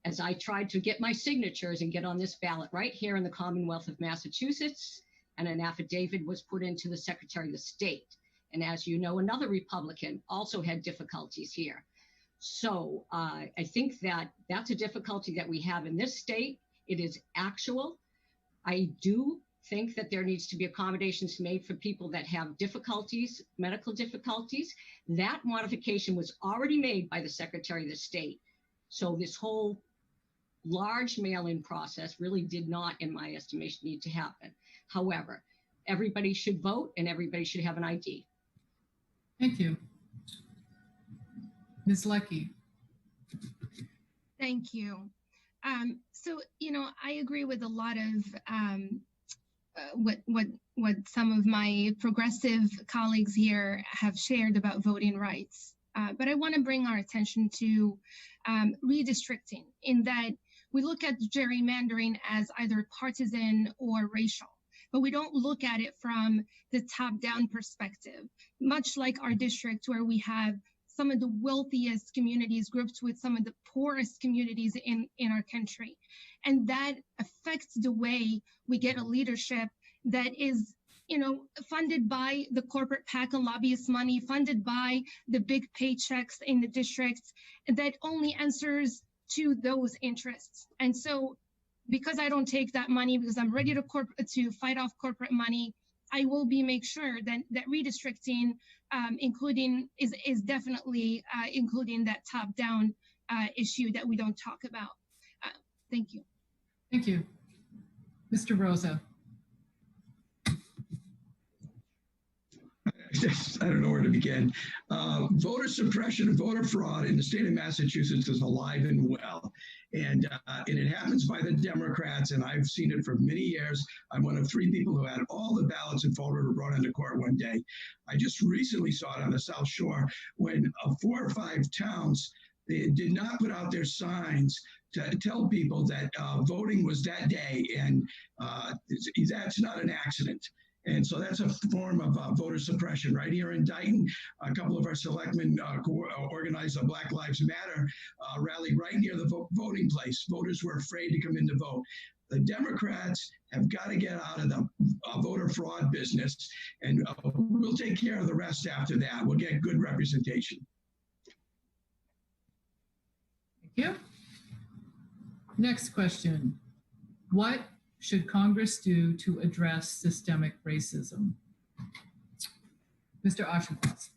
as I tried to get my signatures and get on this ballot right here in the Commonwealth of Massachusetts. And an affidavit was put into the Secretary of the State. And as you know, another Republican also had difficulties here. So I think that that's a difficulty that we have in this state. It is actual. I do think that there needs to be accommodations made for people that have difficulties, medical difficulties. That modification was already made by the Secretary of the State. So this whole large mail-in process really did not, in my estimation, need to happen. However, everybody should vote and everybody should have an ID. Thank you. Ms. Leckie. Thank you. So, I agree with a lot of what some of my progressive colleagues here have shared about voting rights. But I want to bring our attention to redistricting, in that we look at gerrymandering as either partisan or racial, but we don't look at it from the top-down perspective, much like our district where we have some of the wealthiest communities grouped with some of the poorest communities in our country. And that affects the way we get a leadership that is, funded by the corporate PAC and lobbyist money, funded by the big paychecks in the districts, that only answers to those interests. And so because I don't take that money, because I'm ready to fight off corporate money, I will make sure that redistricting, including is definitely including that top-down issue that we don't talk about. Thank you. Thank you. Mr. Rosa. I don't know where to begin. Voter suppression and voter fraud in the state of Massachusetts is alive and well. And it happens by the Democrats, and I've seen it for many years. I'm one of 3 people who had all the ballots in Fall River brought into court one day. I just recently saw it on the South Shore when 4 or 5 towns, they did not put out their signs to tell people that voting was that day, and that's not an accident. And so that's a form of voter suppression. Right here in Dighton, a couple of our selectmen organized a Black Lives Matter rally right near the voting place. Voters were afraid to come in to vote. The Democrats have got to get out of the voter fraud business, and we'll take care of the rest after that. We'll get good representation. Thank you. Next question. What should Congress do to address systemic racism? Mr. Auchenklaus.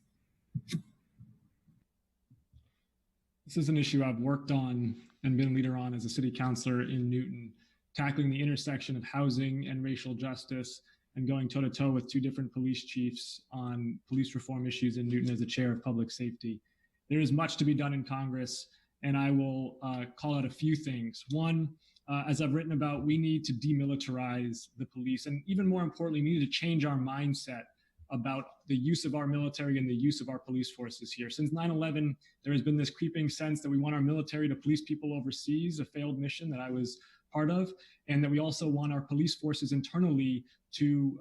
This is an issue I've worked on and been leader on as a city councilor in Newton, tackling the intersection of housing and racial justice and going toe-to-toe with 2 different police chiefs on police reform issues in Newton as a chair of public safety. There is much to be done in Congress, and I will call out a few things. One, as I've written about, we need to demilitarize the police. And even more importantly, we need to change our mindset about the use of our military and the use of our police forces here. Since 9/11, there has been this creeping sense that we want our military to police people overseas, a failed mission that I was part of, and that we also want our police forces internally to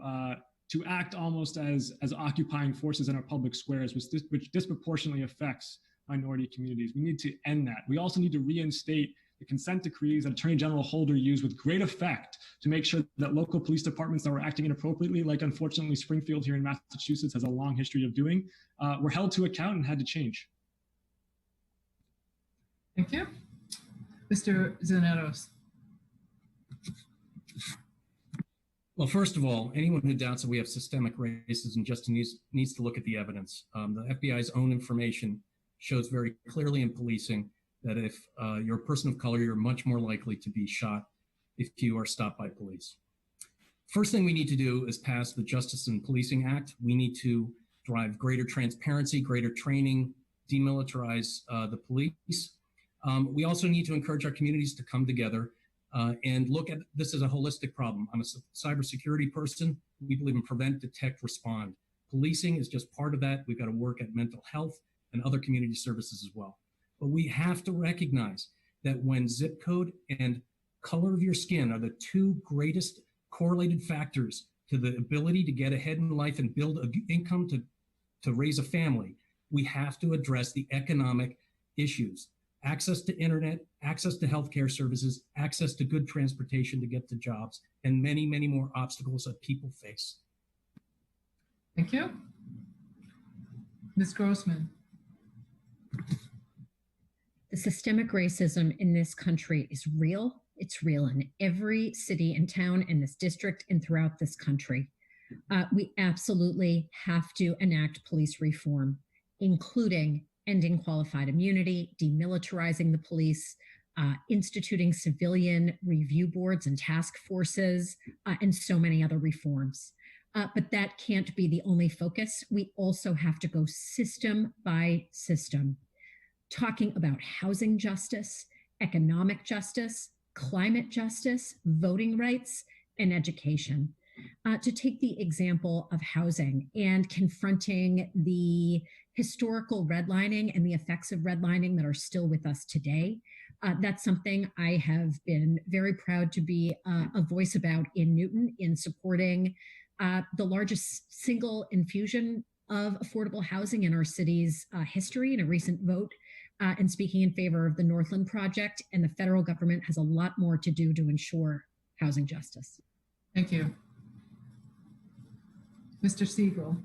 act almost as occupying forces in our public squares, which disproportionately affects minority communities. We need to end that. We also need to reinstate the consent decrees that Attorney General Holder used with great effect to make sure that local police departments that were acting inappropriately, like unfortunately Springfield here in Massachusetts has a long history of doing, were held to account and had to change. Thank you. Mr. Edos. Well, first of all, anyone who doubts that we have systemic racism just needs to look at the evidence. The FBI's own information shows very clearly in policing that if you're a person of color, you're much more likely to be shot if you are stopped by police. First thing we need to do is pass the Justice and Policing Act. We need to drive greater transparency, greater training, demilitarize the police. We also need to encourage our communities to come together and look at this as a holistic problem. I'm a cybersecurity person. We believe in prevent, detect, respond. Policing is just part of that. We've got to work at mental health and other community services as well. But we have to recognize that when zip code and color of your skin are the 2 greatest correlated factors to the ability to get ahead in life and build an income to raise a family, we have to address the economic issues. Access to internet, access to healthcare services, access to good transportation to get to jobs, and many, many more obstacles that people face. Thank you. Ms. Grossman. The systemic racism in this country is real. It's real in every city and town in this district and throughout this country. We absolutely have to enact police reform, including ending qualified immunity, demilitarizing the police, instituting civilian review boards and task forces, and so many other reforms. But that can't be the only focus. We also have to go system by system, talking about housing justice, economic justice, climate justice, voting rights, and education. To take the example of housing and confronting the historical redlining and the effects of redlining that are still with us today, That's something I have been very proud to be a voice about in Newton in supporting the largest single infusion of affordable housing in our city's history in a recent vote, and speaking in favor of the Northland Project. And the federal government has a lot more to do to ensure housing justice. Thank you. Mr. Siegel.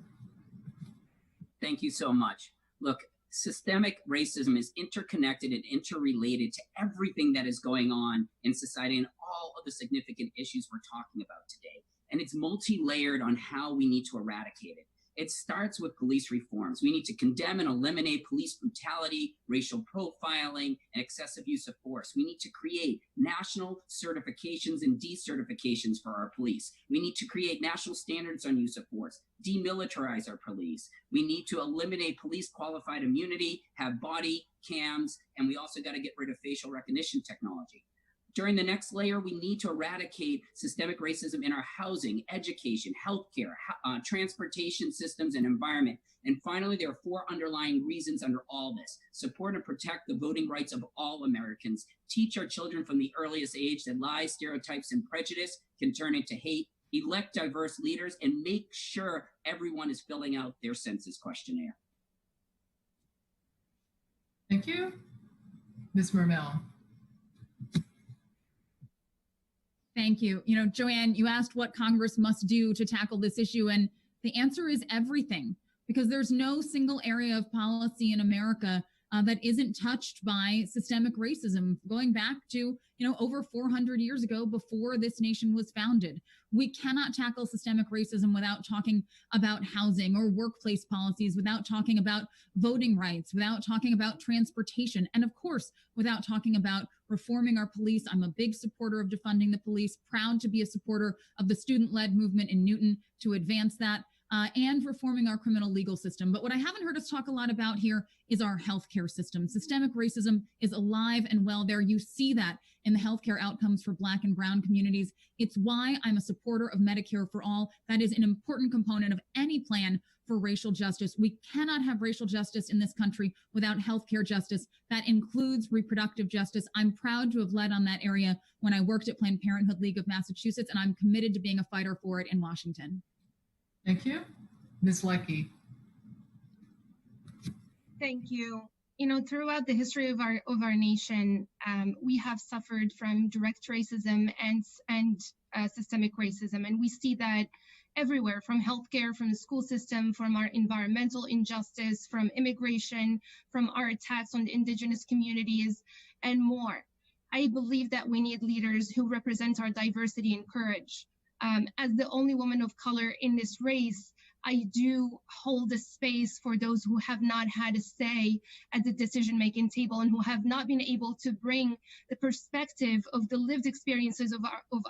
Thank you so much. Look, systemic racism is interconnected and interrelated to everything that is going on in society and all of the significant issues we're talking about today. And it's multi-layered on how we need to eradicate it. It starts with police reforms. We need to condemn and eliminate police brutality, racial profiling, and excessive use of force. We need to create national certifications and decertifications for our police. We need to create national standards on use of force, demilitarize our police. We need to eliminate police qualified immunity, have body cams, and we also got to get rid of facial recognition technology. During the next layer, we need to eradicate systemic racism in our housing, education, healthcare, transportation systems, and environment. And finally, there are 4 underlying reasons under all this. Support and protect the voting rights of all Americans. Teach our children from the earliest age that lies, stereotypes, and prejudice can turn into hate. Elect diverse leaders and make sure everyone is filling out their census questionnaire. Thank you. Ms. Murmel. Thank you. You know, Joanne, you asked what Congress must do to tackle this issue, and the answer is everything, because there's no single area of policy in America that isn't touched by systemic racism, going back to, over 400 years ago before this nation was founded. We cannot tackle systemic racism without talking about housing or workplace policies, without talking about voting rights, without talking about transportation, and of course, without talking about reforming our police. I'm a big supporter of defunding the police, proud to be a supporter of the student-led movement in Newton to advance that. And reforming our criminal legal system. But what I haven't heard us talk a lot about here is our healthcare system. Systemic racism is alive and well there. You see that in the healthcare outcomes for Black and Brown communities. It's why I'm a supporter of Medicare for All. That is an important component of any plan for racial justice. We cannot have racial justice in this country without healthcare justice. That includes reproductive justice. I'm proud to have led on that area when I worked at Planned Parenthood League of Massachusetts, and I'm committed to being a fighter for it in Washington. Thank you. Ms. Leckie. Thank you. Throughout the history of our nation, we have suffered from direct racism and systemic racism, and we see that everywhere, from healthcare, from the school system, from our environmental injustice, from immigration, from our attacks on the indigenous communities, and more. I believe that we need leaders who represent our diversity and courage. As the only woman of color in this race, I do hold a space for those who have not had a say at the decision-making table and who have not been able to bring the perspective of the lived experiences of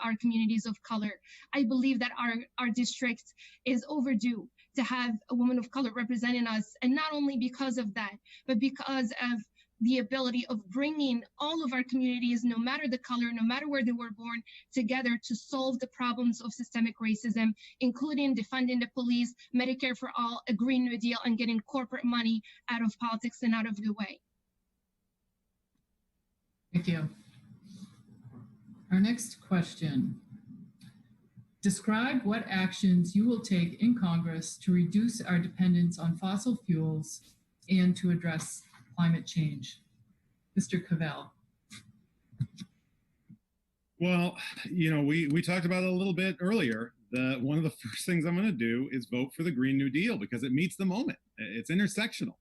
our communities of color. I believe that our district is overdue to have a woman of color representing us, and not only because of that, but because of the ability of bringing all of our communities, no matter the color, no matter where they were born, together to solve the problems of systemic racism, including defunding the police, Medicare for all, a Green New Deal, and getting corporate money out of politics and out of the way. Thank you. Our next question. Describe what actions you will take in Congress to reduce our dependence on fossil fuels and to address climate change. Mr. Cavall. Well, we talked about it a little bit earlier. One of the first things I'm going to do is vote for the Green New Deal because it meets the moment. It's intersectional.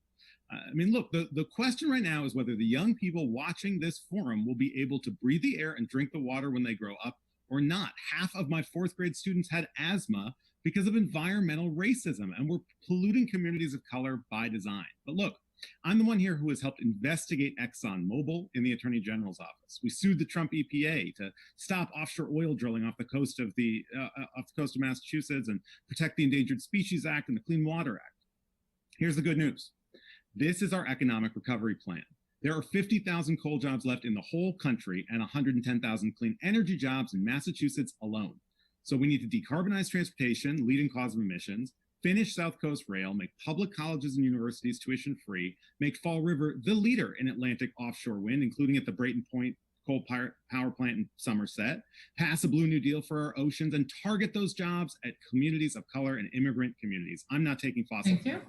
Look, the question right now is whether the young people watching this forum will be able to breathe the air and drink the water when they grow up or not. Half of my 4th grade students had asthma because of environmental racism, and we're polluting communities of color by design. But look, I'm the one here who has helped investigate ExxonMobil in the Attorney General's office. We sued the Trump EPA to stop offshore oil drilling off the coast of Massachusetts and protect the Endangered Species Act and the Clean Water Act. Here's the good news. This is our economic recovery plan. There are 50,000 coal jobs left in the whole country and 110,000 clean energy jobs in Massachusetts alone. So we need to decarbonize transportation, leading cause of emissions, finish South Coast Rail, make public colleges and universities tuition free, make Fall River the leader in Atlantic offshore wind, including at the Brayton Point coal power plant in Somerset, pass a Blue New Deal for our oceans, and target those jobs at communities of color and immigrant communities. I'm not taking fossil fuel. Thank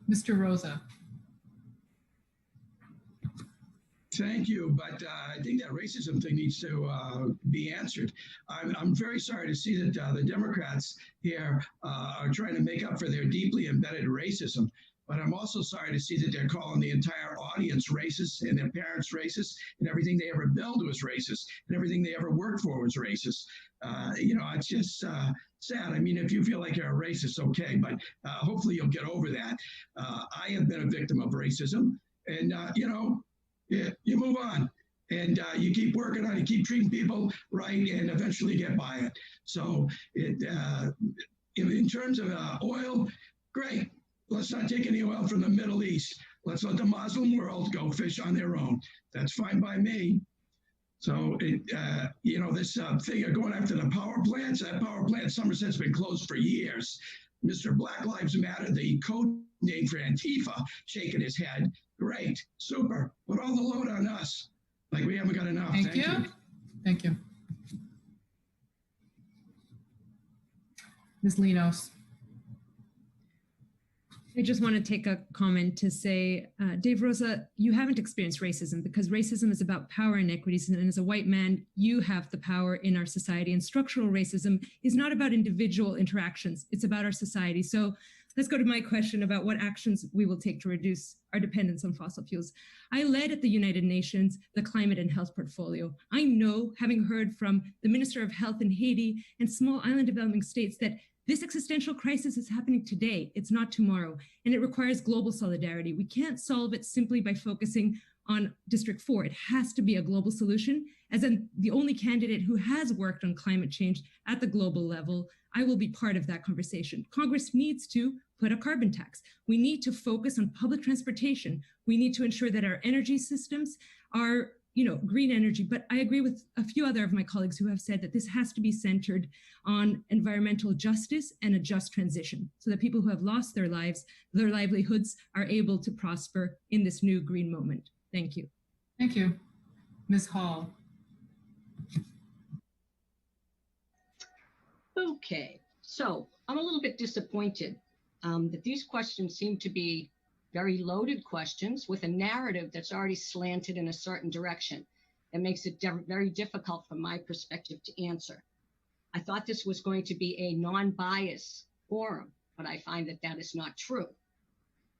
you. Mr. Rosa. Thank you, but I think that racism thing needs to be answered. I'm very sorry to see that the Democrats here are trying to make up for their deeply embedded racism, but I'm also sorry to see that they're calling the entire audience racist and their parents racist, and everything they ever built was racist, and everything they ever worked for was racist. It's just sad. I mean, if you feel like you're a racist, okay, but hopefully you'll get over that. I have been a victim of racism, and you move on, and you keep working on it, keep treating people right, and eventually get by it. So in terms of oil, great. Let's not take any oil from the Middle East. Let's let the Muslim world go fish on their own. That's fine by me. So, this thing of going after the power plants, that power plant in Somerset's been closed for years. Mr. Black Lives Matter, the code name for Antifa, shaking his head. Great, super. Put all the load on us. Like we haven't got enough. Thank you. Thank you. Ms. Linas. I just want to take a comment to say, Dave Rosa, you haven't experienced racism because racism is about power inequities. And as a white man, you have the power in our society. And structural racism is not about individual interactions. It's about our society. So let's go to my question about what actions we will take to reduce our dependence on fossil fuels. I led at the United Nations the climate and health portfolio. I know, having heard from the Minister of Health in Haiti and small island developing states, that this existential crisis is happening today. It's not tomorrow, and it requires global solidarity. We can't solve it simply by focusing on District 4. It has to be a global solution. As the only candidate who has worked on climate change at the global level, I will be part of that conversation. Congress needs to put a carbon tax. We need to focus on public transportation. We need to ensure that our energy systems are green energy. But I agree with a few other of my colleagues who have said that this has to be centered on environmental justice and a just transition so that people who have lost their lives, their livelihoods, are able to prosper in this new green moment. Thank you. Thank you. Ms. Hall. Okay, so I'm a little bit disappointed that these questions seem to be very loaded questions with a narrative that's already slanted in a certain direction. That makes it very difficult from my perspective to answer. I thought this was going to be a non-biased forum, but I find that that is not true.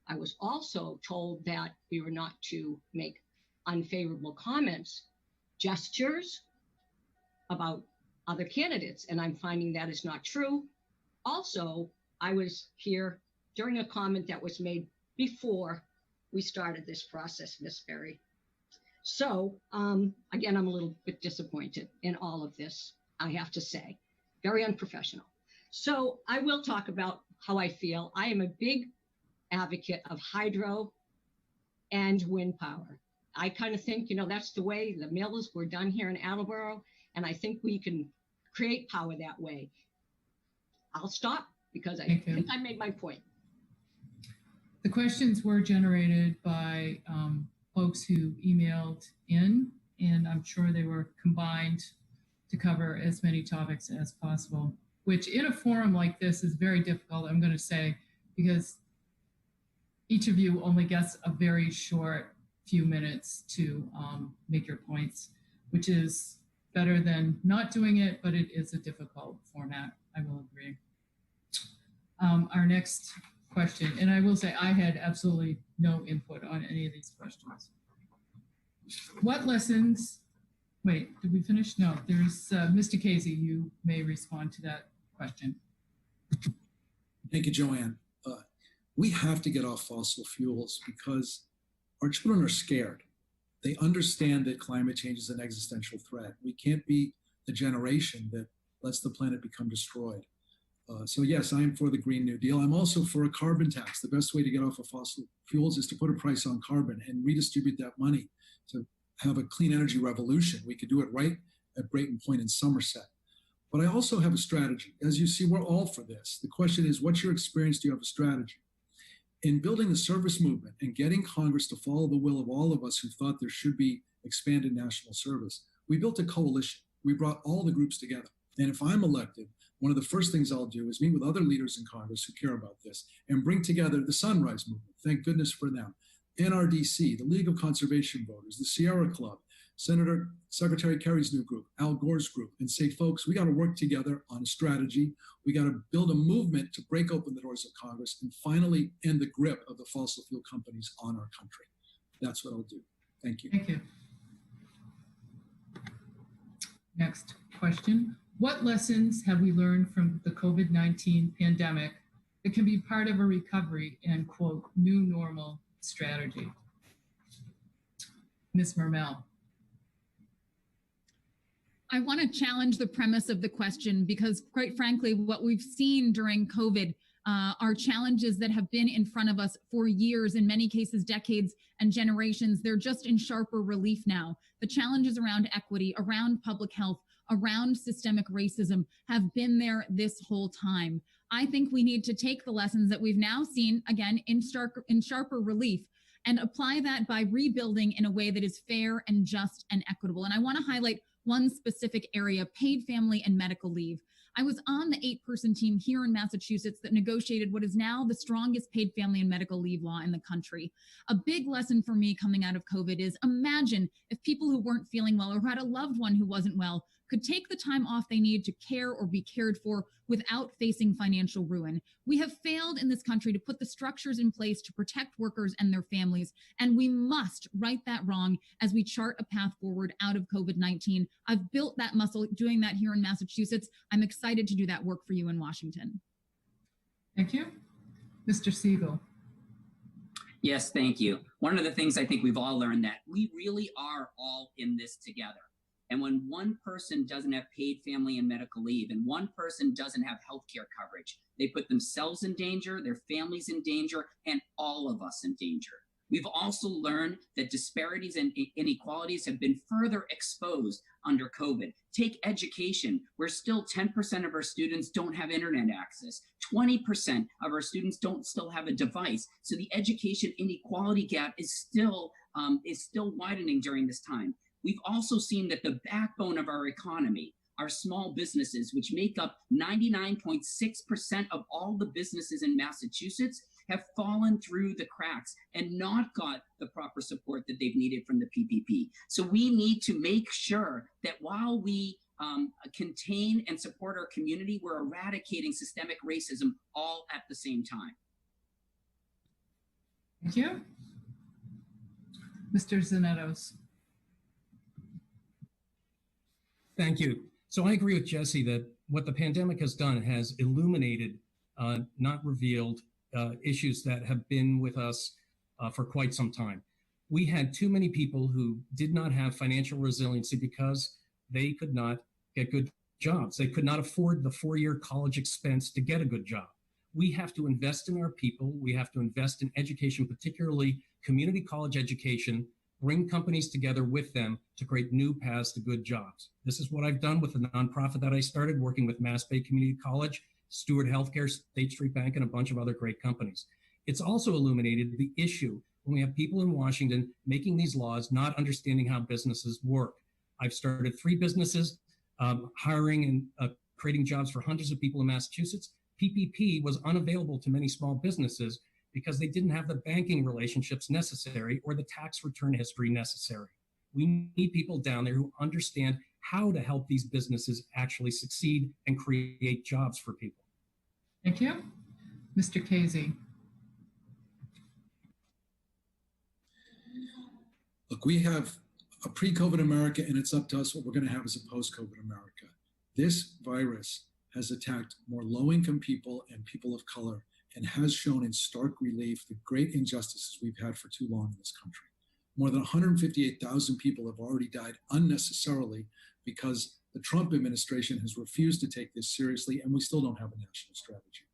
I was also told that we were not to make unfavorable comments, gestures about other candidates, and I'm finding that is not true. Also, I was here during a comment that was made before we started this process, Miss Berry. So again, I'm a little bit disappointed in all of this, I have to say. Very unprofessional. So I will talk about how I feel. I am a big advocate of hydro and wind power. I kind of think, that's the way the mills were done here in Attleboro, and I think we can create power that way. I'll stop because I think I made my point. The questions were generated by folks who emailed in, and I'm sure they were combined to cover as many topics as possible, which in a forum like this is very difficult, I'm going to say, because each of you only gets a very short few minutes to make your points, which is better than not doing it, but it is a difficult format, I will agree. Our next question, and I will say I had absolutely no input on any of these questions. What lessons, wait, did we finish? No, there's Mr. Casey, you may respond to that question. Thank you, Joanne. We have to get off fossil fuels because our children are scared. They understand that climate change is an existential threat. We can't be the generation that lets the planet become destroyed. So yes, I am for the Green New Deal. I'm also for a carbon tax. The best way to get off of fossil fuels is to put a price on carbon and redistribute that money to have a clean energy revolution. We could do it right at Brayton Point in Somerset. But I also have a strategy. As you see, we're all for this. The question is, what's your experience? Do you have a strategy? In building the service movement and getting Congress to follow the will of all of us who thought there should be expanded national service, we built a coalition. We brought all the groups together. And if I'm elected, one of the first things I'll do is meet with other leaders in Congress who care about this and bring together the Sunrise Movement. Thank goodness for them. NRDC, the League of Conservation Voters, the Sierra Club, Secretary Kerry's new group, Al Gore's group, and say, folks, we got to work together on a strategy. We got to build a movement to break open the doors of Congress and finally end the grip of the fossil fuel companies on our country. That's what I'll do. Thank you. Thank you. Next question. What lessons have we learned from the COVID-19 pandemic that can be part of a recovery and, quote, new normal strategy? Ms. Murmel. I want to challenge the premise of the question because, quite frankly, what we've seen during COVID are challenges that have been in front of us for years, in many cases, decades and generations. They're just in sharper relief now. The challenges around equity, around public health, around systemic racism have been there this whole time. I think we need to take the lessons that we've now seen, again, in sharper relief, and apply that by rebuilding in a way that is fair and just and equitable. And I want to highlight one specific area, paid family and medical leave. I was on the 8-person team here in Massachusetts that negotiated what is now the strongest paid family and medical leave law in the country. A big lesson for me coming out of COVID is imagine if people who weren't feeling well or who had a loved one who wasn't well could take the time off they need to care or be cared for without facing financial ruin. We have failed in this country to put the structures in place to protect workers and their families, and we must right that wrong as we chart a path forward out of COVID-19. I've built that muscle doing that here in Massachusetts. I'm excited to do that work for you in Washington. Thank you. Mr. Siegel. Yes, thank you. One of the things I think we've all learned that we really are all in this together. And when one person doesn't have paid family and medical leave and one person doesn't have health care coverage, they put themselves in danger, their families in danger, and all of us in danger. We've also learned that disparities and inequalities have been further exposed under COVID. Take education, where still 10% of our students don't have internet access. 20% of our students don't still have a device. So the education inequality gap is still widening during this time. We've also seen that the backbone of our economy, our small businesses, which make up 99.6% of all the businesses in Massachusetts, have fallen through the cracks and not got the proper support that they've needed from the PPP. So we need to make sure that while we contain and support our community, we're eradicating systemic racism all at the same time. Thank you. Mr. Zanetos. Thank you. So I agree with Jesse that what the pandemic has done has illuminated, not revealed, issues that have been with us for quite some time. We had too many people who did not have financial resiliency because they could not get good jobs. They could not afford the 4-year college expense to get a good job. We have to invest in our people. We have to invest in education, particularly community college education, bring companies together with them to create new paths to good jobs. This is what I've done with the nonprofit that I started, working with Mass Bay Community College, Stewart Healthcare, State Street Bank, and a bunch of other great companies. It's also illuminated the issue when we have people in Washington making these laws, not understanding how businesses work. I've started 3 businesses, hiring and creating jobs for hundreds of people in Massachusetts. PPP was unavailable to many small businesses because they didn't have the banking relationships necessary or the tax return history necessary. We need people down there who understand how to help these businesses actually succeed and create jobs for people. Thank you. Mr. Casey. Look, we have a pre-COVID America, and it's up to us what we're going to have as a post-COVID America. This virus has attacked more low-income people and people of color and has shown in stark relief the great injustices we've had for too long in this country. More than 158,000 people have already died unnecessarily because the Trump administration has refused to take this seriously, and we still don't have a national strategy.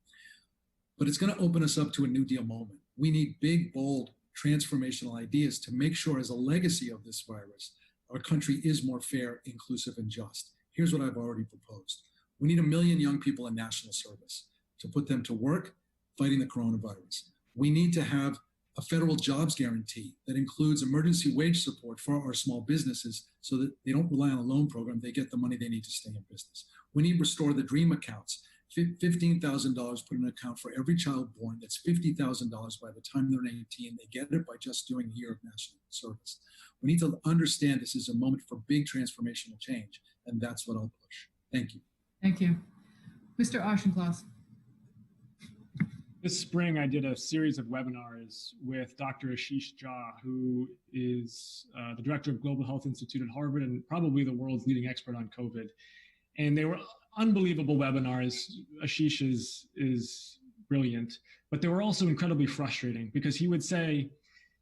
But it's going to open us up to a New Deal moment. We need big, bold, transformational ideas to make sure, as a legacy of this virus, our country is more fair, inclusive, and just. Here's what I've already proposed. We need 1 million young people in national service to put them to work fighting the coronavirus. We need to have a federal jobs guarantee that includes emergency wage support for our small businesses so that they don't rely on a loan program, they get the money they need to stay in business. We need to restore the DREAM accounts, $15,000 put in an account for every child born. That's $50,000 by the time they're 18. They get it by just doing a year of national service. We need to understand this is a moment for big transformational change, and that's what I'll push. Thank you. Thank you. Mr. Auchenklaus. This spring, I did a series of webinars with Dr. Ashish Jha, who is the director of Global Health Institute at Harvard and probably the world's leading expert on COVID. And they were unbelievable webinars. Ashish is brilliant, but they were also incredibly frustrating because he would say,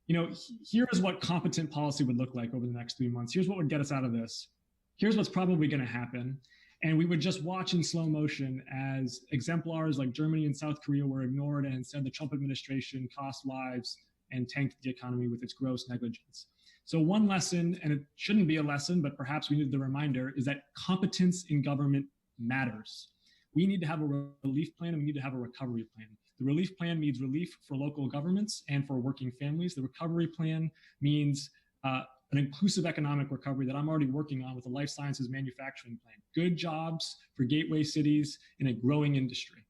you know, here is what competent policy would look like over the next 3 months. Here's what would get us out of this. Here's what's probably going to happen. And we would just watch in slow motion as exemplars like Germany and South Korea were ignored, and instead the Trump administration cost lives and tanked the economy with its gross negligence. So one lesson, and it shouldn't be a lesson, but perhaps we need the reminder, is that competence in government matters. We need to have a relief plan and we need to have a recovery plan. The relief plan means relief for local governments and for working families. The recovery plan means an inclusive economic recovery that I'm already working on with the life sciences manufacturing plan. Good jobs for gateway cities in a growing industry.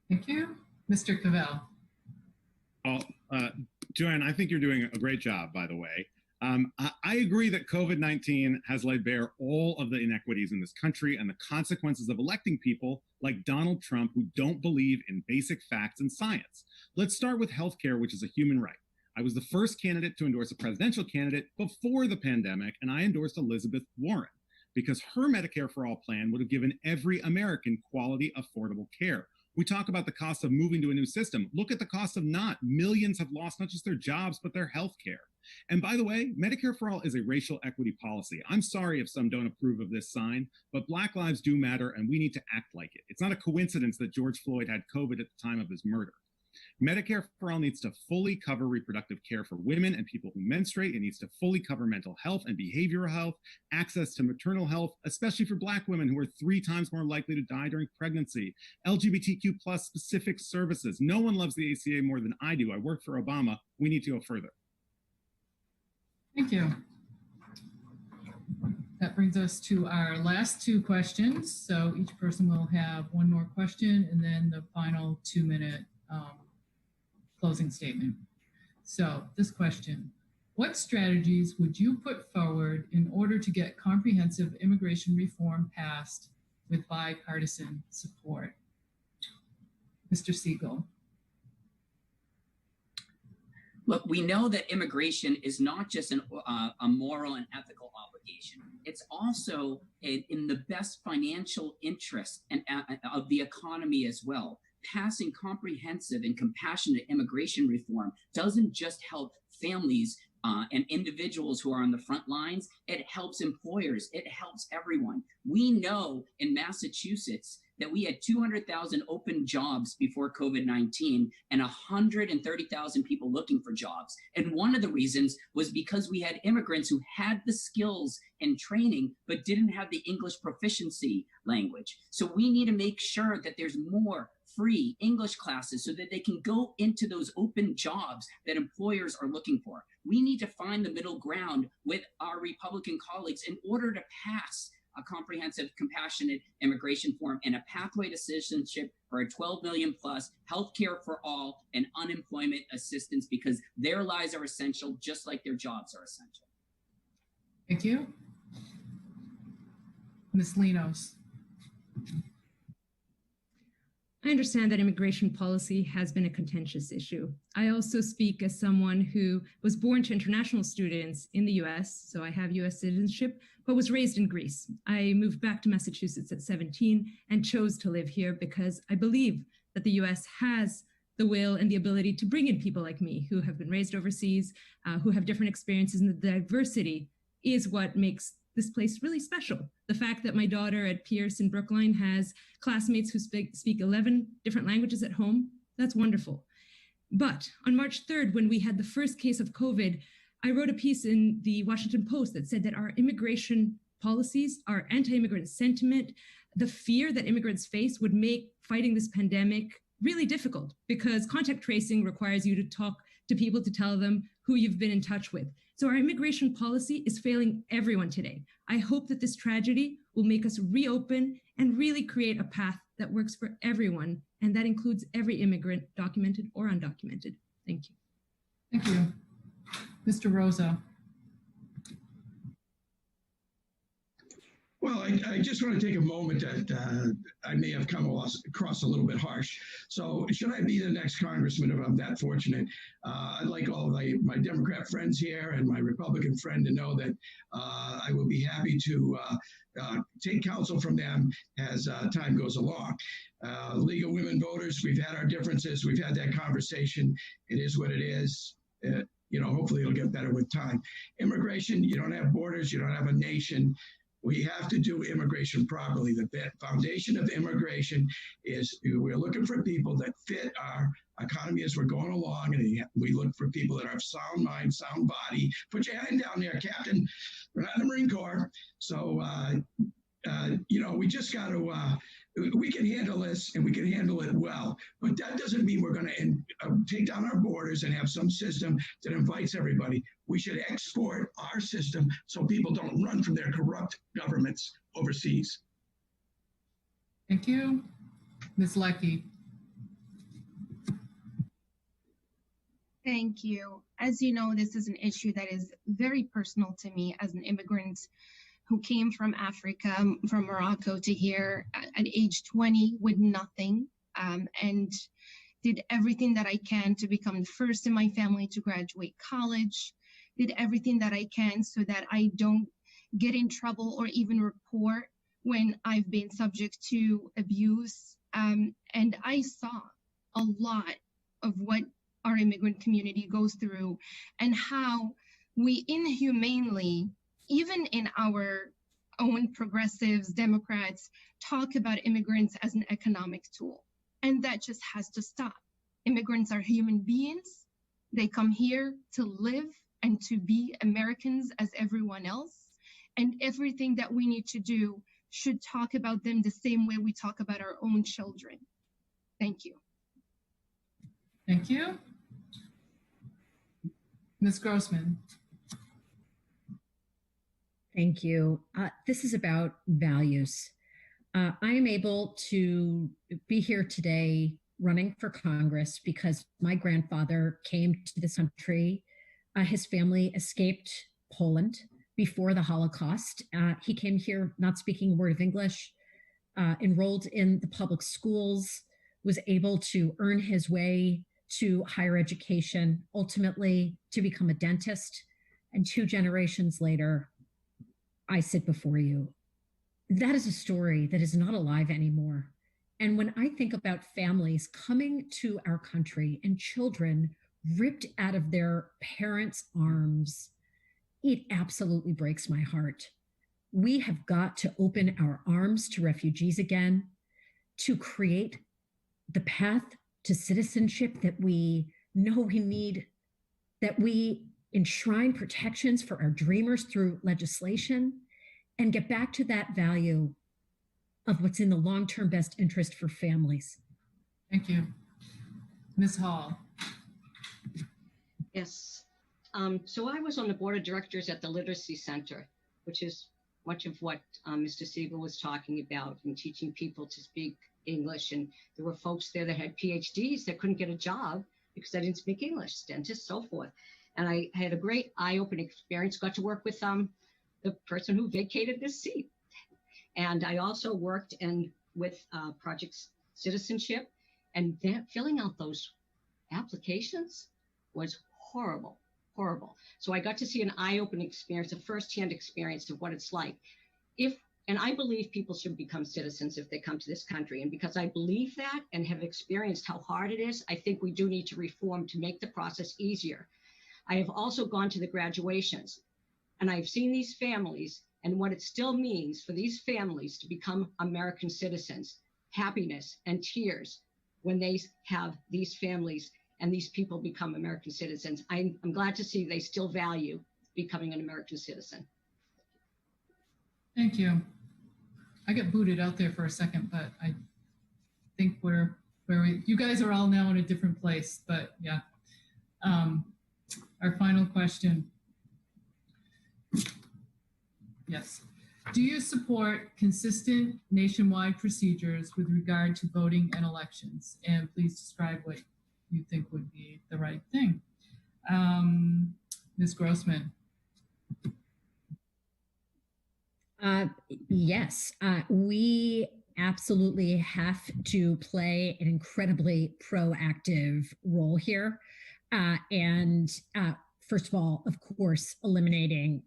Thank you. Mr. Cavall. Well, Joanne, I think you're doing a great job, by the way. I agree that COVID-19 has laid bare all of the inequities in this country and the consequences of electing people like Donald Trump who don't believe in basic facts and science. Let's start with healthcare, which is a human right. I was the first candidate to endorse a presidential candidate before the pandemic, and I endorsed Elizabeth Warren because her Medicare for All plan would have given every American quality, affordable care. We talk about the cost of moving to a new system. Look at the cost of not. Millions have lost not just their jobs, but their health care. And by the way, Medicare for All is a racial equity policy. I'm sorry if some don't approve of this sign, but Black lives do matter, and we need to act like it. It's not a coincidence that George Floyd had COVID at the time of his murder. Medicare for All needs to fully cover reproductive care for women and people who menstruate. It needs to fully cover mental health and behavioral health, access to maternal health, especially for Black women who are 3 times more likely to die during pregnancy, LGBTQ plus specific services. No one loves the ACA more than I do. I worked for Obama. We need to go further. Thank you. That brings us to our last 2 questions. So each person will have 1 more question and then the final 2-minute closing statement. So this question, what strategies would you put forward in order to get comprehensive immigration reform passed with bipartisan support? Mr. Siegel. Look, we know that immigration is not just a moral and ethical obligation. It's also in the best financial interest of the economy as well. Passing comprehensive and compassionate immigration reform doesn't just help families and individuals who are on the front lines. It helps employers. It helps everyone. We know in Massachusetts that we had 200,000 open jobs before COVID-19 and 130,000 people looking for jobs. And one of the reasons was because we had immigrants who had the skills and training, but didn't have the English proficiency language. So we need to make sure that there's more free English classes so that they can go into those open jobs that employers are looking for. We need to find the middle ground with our Republican colleagues in order to pass a comprehensive, compassionate immigration reform and a pathway to citizenship for a 12 million plus healthcare for all and unemployment assistance, because their lives are essential just like their jobs are essential. Thank you. Ms. Linas. I understand that immigration policy has been a contentious issue. I also speak as someone who was born to international students in the US, so I have US citizenship, but was raised in Greece. I moved back to Massachusetts at 17 and chose to live here because I believe that the US has the will and the ability to bring in people like me who have been raised overseas, who have different experiences, and the diversity is what makes this place really special. The fact that my daughter at Pierce in Brookline has classmates who speak 11 different languages at home, that's wonderful. But on March 3rd, when we had the first case of COVID, I wrote a piece in the Washington Post that said that our immigration policies, our anti-immigrant sentiment, the fear that immigrants face would make fighting this pandemic really difficult, because contact tracing requires you to talk to people to tell them who you've been in touch with. So our immigration policy is failing everyone today. I hope that this tragedy will make us reopen and really create a path that works for everyone, and that includes every immigrant, documented or undocumented. Thank you. Thank you. Mr. Rosa. Well, I just want to take a moment that I may have come across a little bit harsh. So should I be the next congressman if I'm that fortunate? I'd like all of my Democrat friends here and my Republican friend to know that I will be happy to take counsel from them as time goes along. League of Women Voters, we've had our differences. We've had that conversation. It is what it is. Hopefully it'll get better with time. Immigration, you don't have borders. You don't have a nation. We have to do immigration properly. The foundation of immigration is we're looking for people that fit our economy as we're going along, and we look for people that have sound mind, sound body. Put your hand down there, Captain. We're not in the Marine Corps. So, we just got to, we can handle this, and we can handle it well. But that doesn't mean we're going to take down our borders and have some system that invites everybody. We should export our system so people don't run from their corrupt governments overseas. Thank you. Ms. Leckie. Thank you. As you know, this is an issue that is very personal to me as an immigrant who came from Africa, from Morocco to here at age 20 with nothing, and did everything that I can to become the first in my family to graduate college, did everything that I can so that I don't get in trouble or even report when I've been subject to abuse. And I saw a lot of what our immigrant community goes through and how we inhumanely, even in our own progressives, Democrats, talk about immigrants as an economic tool. And that just has to stop. Immigrants are human beings. They come here to live and to be Americans as everyone else. And everything that we need to do should talk about them the same way we talk about our own children. Thank you. Thank you. Ms. Grossman. Thank you. This is about values. I am able to be here today running for Congress because my grandfather came to this country. His family escaped Poland before the Holocaust. He came here not speaking a word of English, enrolled in the public schools, was able to earn his way to higher education, ultimately to become a dentist. And 2 generations later, I sit before you. That is a story that is not alive anymore. And when I think about families coming to our country and children ripped out of their parents' arms, it absolutely breaks my heart. We have got to open our arms to refugees again, to create the path to citizenship that we know we need, that we enshrine protections for our dreamers through legislation, and get back to that value of what's in the long-term best interest for families. Thank you. Ms. Hall. Yes. So I was on the board of directors at the Literacy Center, which is much of what Mr. Siegel was talking about, and teaching people to speak English. And there were folks there that had PhDs that couldn't get a job because they didn't speak English, dentists, so forth. And I had a great eye-opening experience, got to work with the person who vacated this seat. And I also worked with Project Citizenship, and filling out those applications was horrible. So I got to see an eye-opening experience, a firsthand experience of what it's like. And I believe people should become citizens if they come to this country. And because I believe that and have experienced how hard it is, I think we do need to reform to make the process easier. I have also gone to the graduations, and I've seen these families and what it still means for these families to become American citizens, happiness and tears when they have these families and these people become American citizens. I'm glad to see they still value becoming an American citizen. Thank you. I got booted out there for a second, but I think you guys are all now in a different place, but yeah. Our final question. Yes. Do you support consistent nationwide procedures with regard to voting and elections? And please describe what you think would be the right thing. Ms. Grossman. Yes, we absolutely have to play an incredibly proactive role here. First of all, of course, eliminating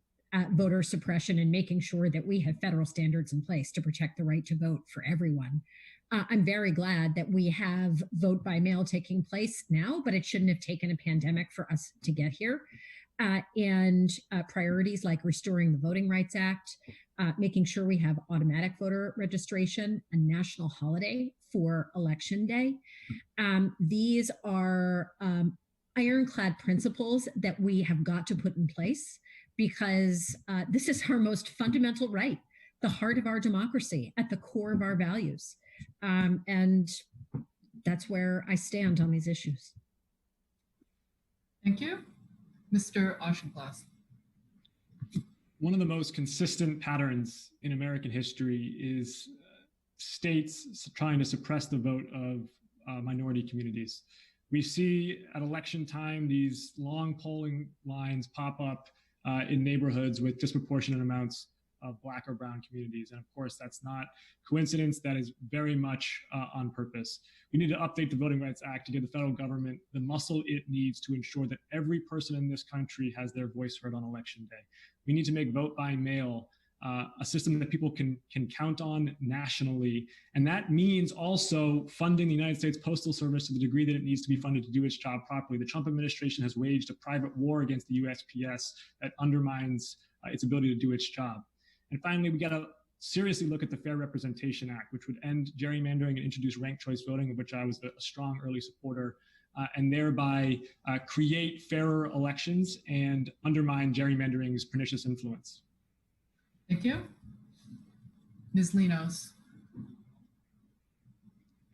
voter suppression and making sure that we have federal standards in place to protect the right to vote for everyone. I'm very glad that we have vote by mail taking place now, but it shouldn't have taken a pandemic for us to get here. Priorities like restoring the Voting Rights Act, making sure we have automatic voter registration, a national holiday for Election Day. These are ironclad principles that we have got to put in place because this is our most fundamental right, the heart of our democracy, at the core of our values. And that's where I stand on these issues. Thank you. Mr. Auchenklaus. One of the most consistent patterns in American history is states trying to suppress the vote of minority communities. We see at election time these long polling lines pop up in neighborhoods with disproportionate amounts of Black or brown communities. And of course, that's not coincidence. That is very much on purpose. We need to update the Voting Rights Act to give the federal government the muscle it needs to ensure that every person in this country has their voice heard on Election Day. We need to make vote by mail a system that people can count on nationally. And that means also funding the United States Postal Service to the degree that it needs to be funded to do its job properly. The Trump administration has waged a private war against the USPS that undermines its ability to do its job. And finally, we got to seriously look at the Fair Representation Act, which would end gerrymandering and introduce ranked choice voting, of which I was a strong early supporter, and thereby create fairer elections and undermine gerrymandering's pernicious influence. Thank you. Ms. Linas.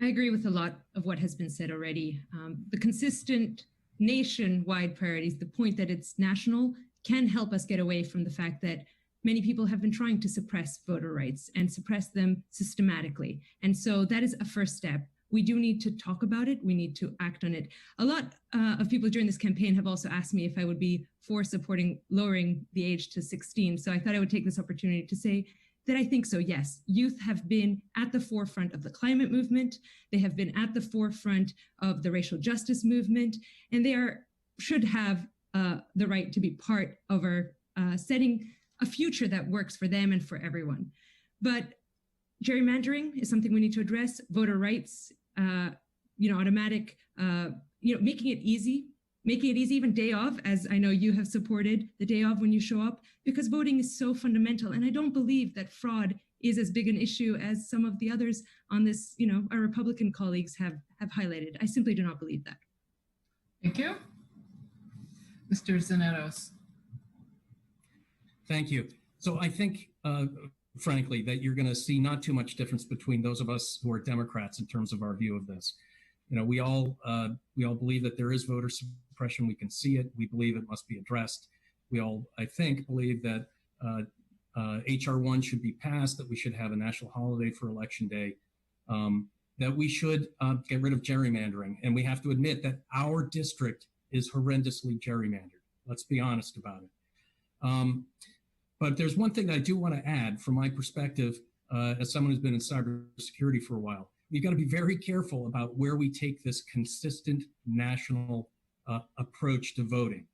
I agree with a lot of what has been said already. The consistent nationwide priorities, the point that it's national, can help us get away from the fact that many people have been trying to suppress voter rights and suppress them systematically. And so that is a first step. We do need to talk about it. We need to act on it. A lot of people during this campaign have also asked me if I would be for supporting lowering the age to 16. So I thought I would take this opportunity to say that I think so, yes. Youth have been at the forefront of the climate movement. They have been at the forefront of the racial justice movement, and they should have the right to be part of our setting a future that works for them and for everyone. But gerrymandering is something we need to address. Voter rights, automatic, making it easy even day of, as I know you have supported the day of when you show up, because voting is so fundamental. And I don't believe that fraud is as big an issue as some of the others on this, our Republican colleagues have highlighted. I simply do not believe that. Thank you. Mr. Zanetos. Thank you. So I think, frankly, that you're going to see not too much difference between those of us who are Democrats in terms of our view of this. We all believe that there is voter suppression. We can see it. We believe it must be addressed. We all, I think, believe that HR 1 should be passed, that we should have a national holiday for Election Day, that we should get rid of gerrymandering. And we have to admit that our district is horrendously gerrymandered. Let's be honest about it. But there's one thing I do want to add from my perspective, as someone who's been in cybersecurity for a while. We've got to be very careful about where we take this consistent national approach to voting.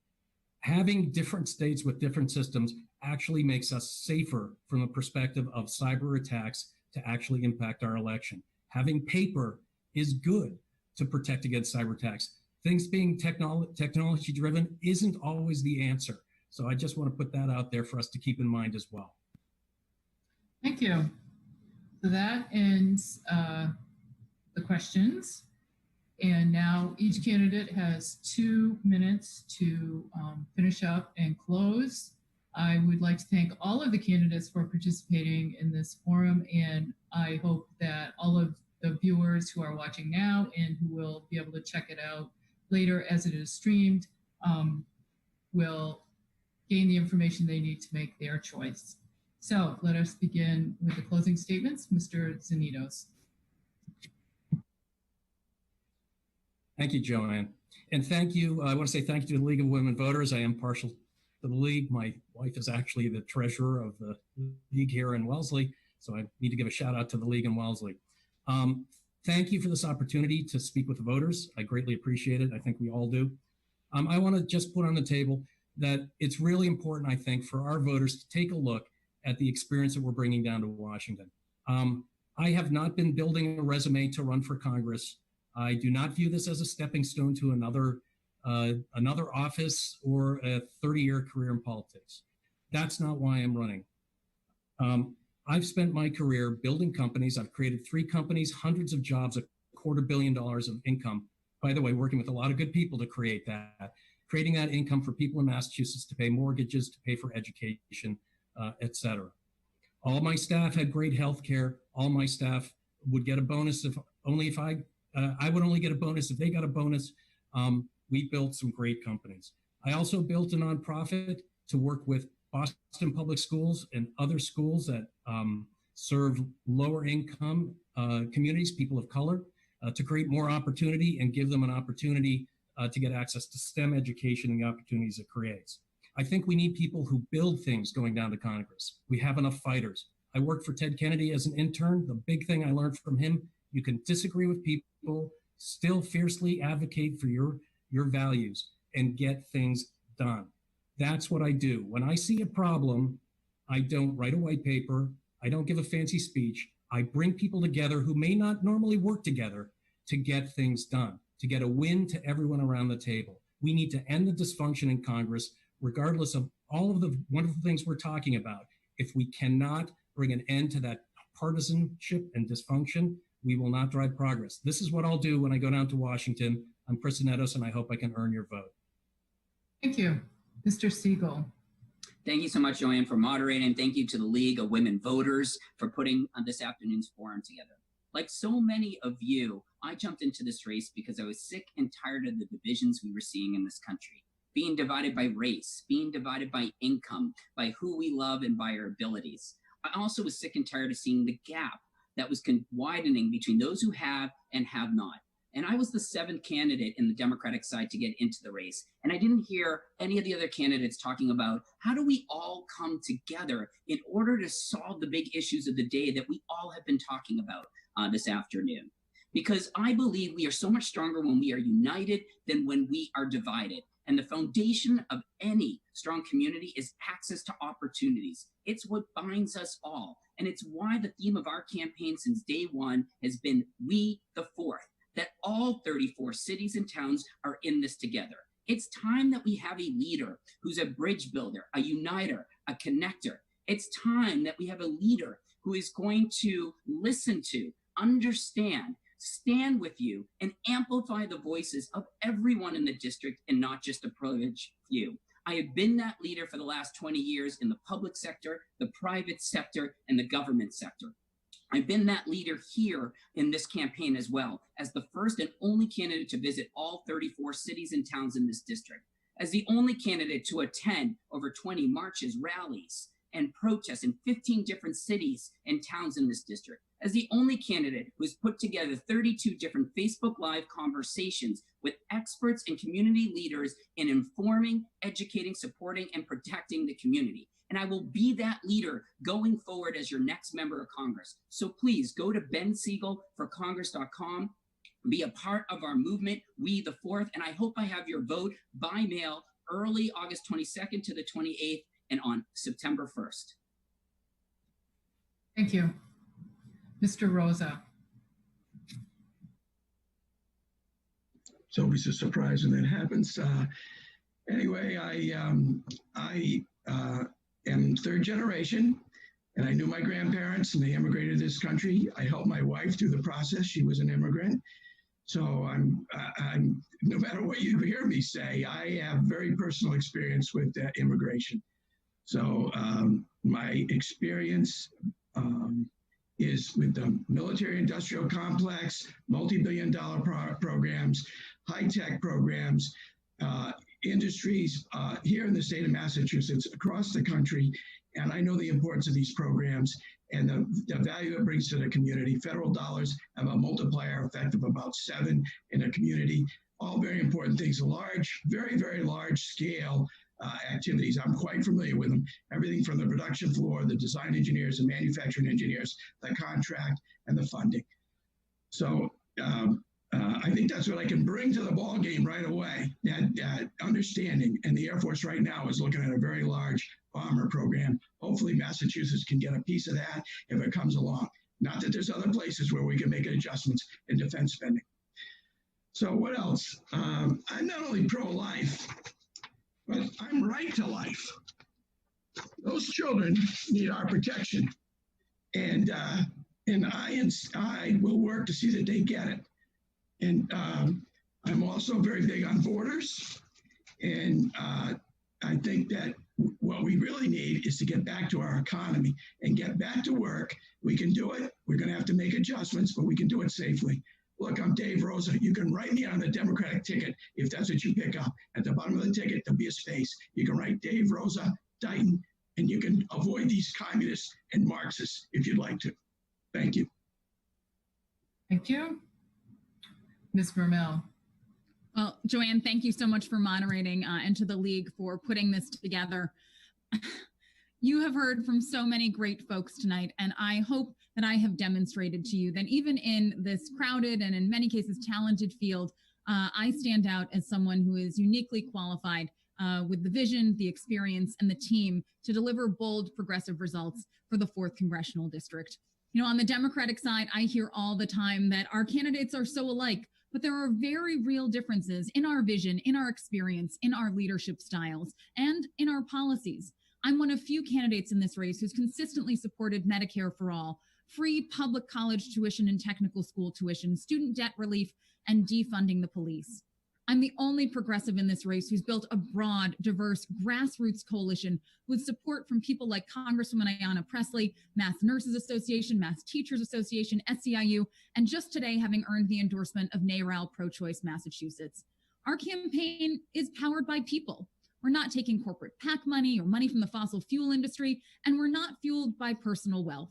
Having different states with different systems actually makes us safer from a perspective of cyber attacks to actually impact our election. Having paper is good to protect against cyber attacks. Things being technology driven isn't always the answer. So I just want to put that out there for us to keep in mind as well. Thank you. So that ends the questions. And now each candidate has 2 minutes to finish up and close. I would like to thank all of the candidates for participating in this forum, and I hope that all of the viewers who are watching now and who will be able to check it out later as it is streamed will gain the information they need to make their choice. So let us begin with the closing statements. Mr. Zanitos. Thank you, Joanne. And thank you. I want to say thank you to the League of Women Voters. I am partial to the League. My wife is actually the treasurer of the League here in Wellesley, so I need to give a shout out to the League in Wellesley. Thank you for this opportunity to speak with the voters. I greatly appreciate it. I think we all do. I want to just put on the table that it's really important, I think, for our voters to take a look at the experience that we're bringing down to Washington. I have not been building a resume to run for Congress. I do not view this as a stepping stone to another office or a 30-year career in politics. That's not why I'm running. I've spent my career building companies. I've created 3 companies, hundreds of jobs, $250 million of income. By the way, working with a lot of good people to create that, creating that income for people in Massachusetts to pay mortgages, to pay for education, et cetera. All my staff had great health care. All my staff would get a bonus I would only get a bonus if they got a bonus. We built some great companies. I also built a nonprofit to work with Boston Public Schools and other schools that serve lower income communities, people of color, to create more opportunity and give them an opportunity to get access to STEM education and the opportunities it creates. I think we need people who build things going down to Congress. We have enough fighters. I worked for Ted Kennedy as an intern. The big thing I learned from him, you can disagree with people, still fiercely advocate for your values and get things done. That's what I do. When I see a problem, I don't write a white paper. I don't give a fancy speech. I bring people together who may not normally work together to get things done, to get a win to everyone around the table. We need to end the dysfunction in Congress, regardless of all of the wonderful things we're talking about. If we cannot bring an end to that partisanship and dysfunction, we will not drive progress. This is what I'll do when I go down to Washington. I'm Kristen Edos, and I hope I can earn your vote. Thank you. Mr. Siegel. Thank you so much, Joanne, for moderating. Thank you to the League of Women Voters for putting this afternoon's forum together. Like so many of you, I jumped into this race because I was sick and tired of the divisions we were seeing in this country. Being divided by race, being divided by income, by who we love and by our abilities. I also was sick and tired of seeing the gap that was widening between those who have and have not. And I was the 7th candidate in the Democratic side to get into the race. And I didn't hear any of the other candidates talking about how do we all come together in order to solve the big issues of the day that we all have been talking about this afternoon. Because I believe we are so much stronger when we are united than when we are divided. And the foundation of any strong community is access to opportunities. It's what binds us all. And it's why the theme of our campaign since day one has been We the Fourth, that all 34 cities and towns are in this together. It's time that we have a leader who's a bridge builder, a uniter, a connector. It's time that we have a leader who is going to listen to, understand, stand with you, and amplify the voices of everyone in the district and not just a privileged few. I have been that leader for the last 20 years in the public sector, the private sector, and the government sector. I've been that leader here in this campaign as well, as the first and only candidate to visit all 34 cities and towns in this district, as the only candidate to attend over 20 marches, rallies, and protests in 15 different cities and towns in this district, as the only candidate who has put together 32 different Facebook Live conversations with experts and community leaders in informing, educating, supporting, and protecting the community. And I will be that leader going forward as your next member of Congress. So please go to bensiegelforcongress.com, be a part of our movement, We the Fourth, and I hope I have your vote by mail early August 22nd to the 28th and on September 1st. Thank you. Mr. Rosa. It's always a surprise when that happens. Anyway, I am 3rd generation, and I knew my grandparents, and they immigrated to this country. I helped my wife through the process. She was an immigrant. So I'm no matter what you hear me say, I have very personal experience with immigration. So my experience is with the military industrial complex, multi-billion-dollar programs, high-tech programs, industries here in the state of Massachusetts, across the country. And I know the importance of these programs and the value it brings to the community. Federal dollars have a multiplier effect of about 7 in a community. All very important things, large, very, very large scale activities. I'm quite familiar with them. Everything from the production floor, the design engineers, the manufacturing engineers, the contract, and the funding. So I think that's what I can bring to the ball game right away, that understanding. And the Air Force right now is looking at a very large bomber program. Hopefully Massachusetts can get a piece of that if it comes along. Not that there's other places where we can make adjustments in defense spending. So what else? I'm not only pro-life, but I'm right to life. Those children need our protection. And I will work to see that they get it. And I'm also very big on borders. And I think that what we really need is to get back to our economy and get back to work. We can do it. We're going to have to make adjustments, but we can do it safely. Look, I'm Dave Rosa. You can write me on the Democratic ticket if that's what you pick up. At the bottom of the ticket, there'll be a space. You can write Dave Rosa, Dighton, and you can avoid these communists and Marxists if you'd like to. Thank you. Thank you. Ms. Murmel. Well, Joanne, thank you so much for moderating and to the League for putting this together. You have heard from so many great folks tonight, and I hope that I have demonstrated to you that even in this crowded and in many cases talented field, I stand out as someone who is uniquely qualified with the vision, the experience, and the team to deliver bold, progressive results for the 4th Congressional District. You know, on the Democratic side, I hear all the time that our candidates are so alike, but there are very real differences in our vision, in our experience, in our leadership styles, and in our policies. I'm one of few candidates in this race who's consistently supported Medicare for all, free public college tuition and technical school tuition, student debt relief, and defunding the police. I'm the only progressive in this race who's built a broad, diverse, grassroots coalition with support from people like Congresswoman Ayanna Pressley, Mass Nurses Association, Mass Teachers Association, SEIU, and just today having earned the endorsement of NARAL Pro-Choice Massachusetts. Our campaign is powered by people. We're not taking corporate PAC money or money from the fossil fuel industry, and we're not fueled by personal wealth.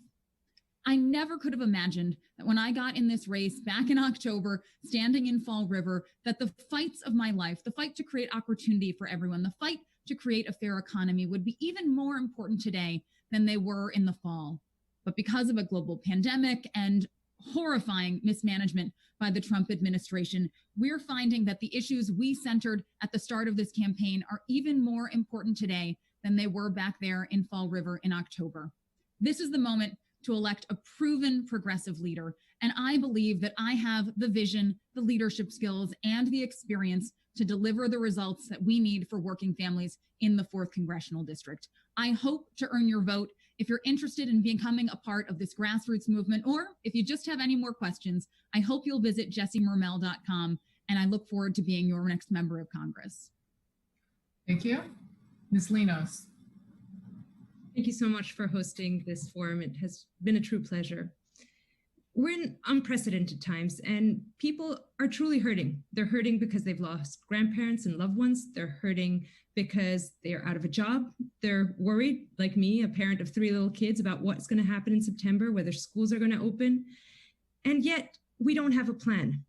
I never could have imagined that when I got in this race back in October, standing in Fall River, that the fights of my life, the fight to create opportunity for everyone, the fight to create a fair economy would be even more important today than they were in the fall. But because of a global pandemic and horrifying mismanagement by the Trump administration, we're finding that the issues we centered at the start of this campaign are even more important today than they were back there in Fall River in October. This is the moment to elect a proven progressive leader. And I believe that I have the vision, the leadership skills, and the experience to deliver the results that we need for working families in the 4th Congressional District. I hope to earn your vote. If you're interested in becoming a part of this grassroots movement, or if you just have any more questions, I hope you'll visit jessiemurmel.com, and I look forward to being your next member of Congress. Thank you. Ms. Linas. Thank you so much for hosting this forum. It has been a true pleasure. We're in unprecedented times, and people are truly hurting. They're hurting because they've lost grandparents and loved ones. They're hurting because they're out of a job. They're worried, like me, a parent of 3 little kids, about what's going to happen in September, whether schools are going to open. And yet, we don't have a plan.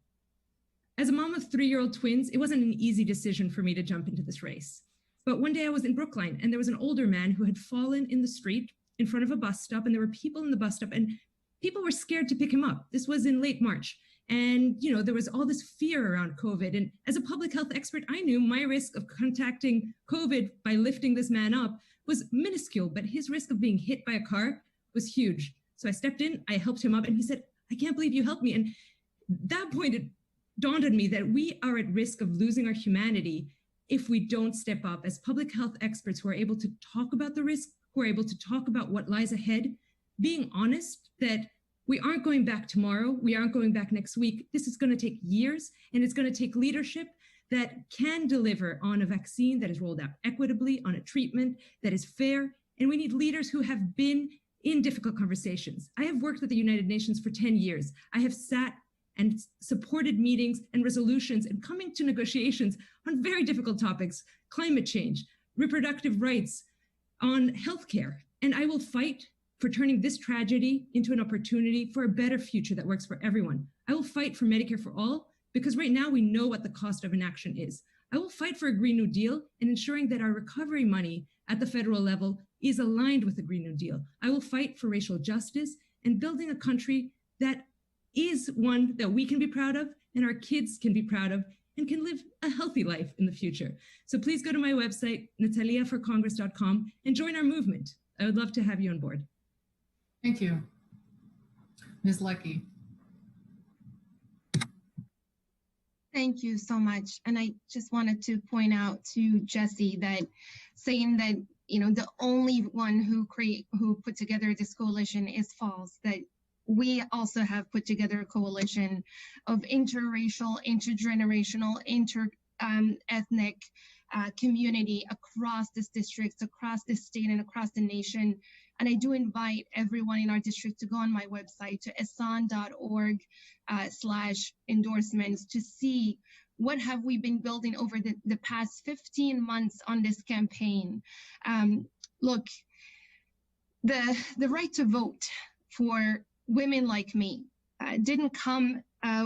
As a mom of 3-year-old twins, it wasn't an easy decision for me to jump into this race. But one day I was in Brookline, and there was an older man who had fallen in the street in front of a bus stop, and there were people in the bus stop, and people were scared to pick him up. This was in late March. And, you know, there was all this fear around COVID. And as a public health expert, I knew my risk of contacting COVID by lifting this man up was minuscule, but his risk of being hit by a car was huge. So I stepped in, I helped him up, and he said, "I can't believe you helped me." And at that point, it dawned on me that we are at risk of losing our humanity if we don't step up as public health experts who are able to talk about the risk, who are able to talk about what lies ahead, being honest that we aren't going back tomorrow, we aren't going back next week. This is going to take years, and it's going to take leadership that can deliver on a vaccine that is rolled out equitably, on a treatment that is fair. And we need leaders who have been in difficult conversations. I have worked with the United Nations for 10 years. I have sat and supported meetings and resolutions and coming to negotiations on very difficult topics, climate change, reproductive rights, on healthcare. And I will fight for turning this tragedy into an opportunity for a better future that works for everyone. I will fight for Medicare for all, because right now we know what the cost of inaction is. I will fight for a Green New Deal and ensuring that our recovery money at the federal level is aligned with the Green New Deal. I will fight for racial justice and building a country that is one that we can be proud of and our kids can be proud of and can live a healthy life in the future. So please go to my website, nataliaforcongress.com, and join our movement. I would love to have you on board. Thank you. Ms. Lecky. Thank you so much. And I just wanted to point out to Jesse that saying that, the only one who put together this coalition is false, that we also have put together a coalition of interracial, intergenerational, ethnic community across this district, across this state, and across the nation. And I do invite everyone in our district to go on my website to esan.org/endorsements to see what have we been building over the past 15 months on this campaign. Look, the right to vote for women like me didn't come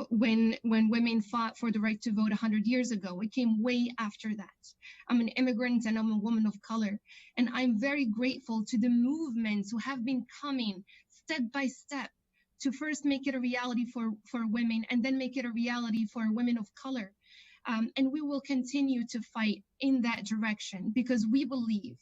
when women fought for the right to vote 100 years ago. It came way after that. I'm an immigrant and I'm a woman of color. And I'm very grateful to the movements who have been coming step by step to first make it a reality for women and then make it a reality for women of color. And we will continue to fight in that direction because we believe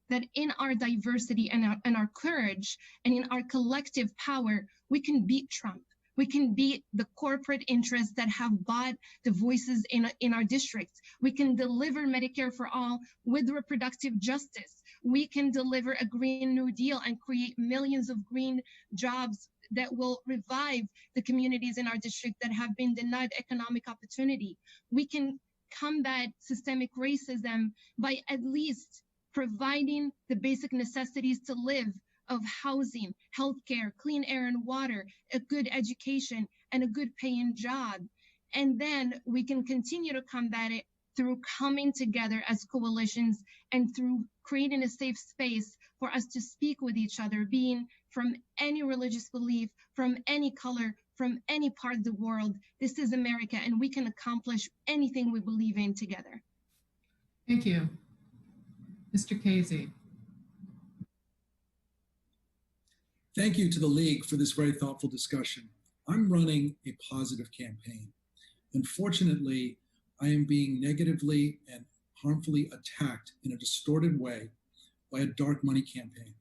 that in our diversity and our courage and in our collective power, we can beat Trump. We can beat the corporate interests that have bought the voices in our districts. We can deliver Medicare for all with reproductive justice. We can deliver a Green New Deal and create millions of green jobs that will revive the communities in our district that have been denied economic opportunity. We can combat systemic racism by at least providing the basic necessities to live of housing, healthcare, clean air and water, a good education, and a good paying job. And then we can continue to combat it through coming together as coalitions and through creating a safe space for us to speak with each other, being from any religious belief, from any color, from any part of the world. This is America, and we can accomplish anything we believe in together. Thank you. Mr. Casey. Thank you to the League for this very thoughtful discussion. I'm running a positive campaign. Unfortunately, I am being negatively and harmfully attacked in a distorted way by a dark money campaign.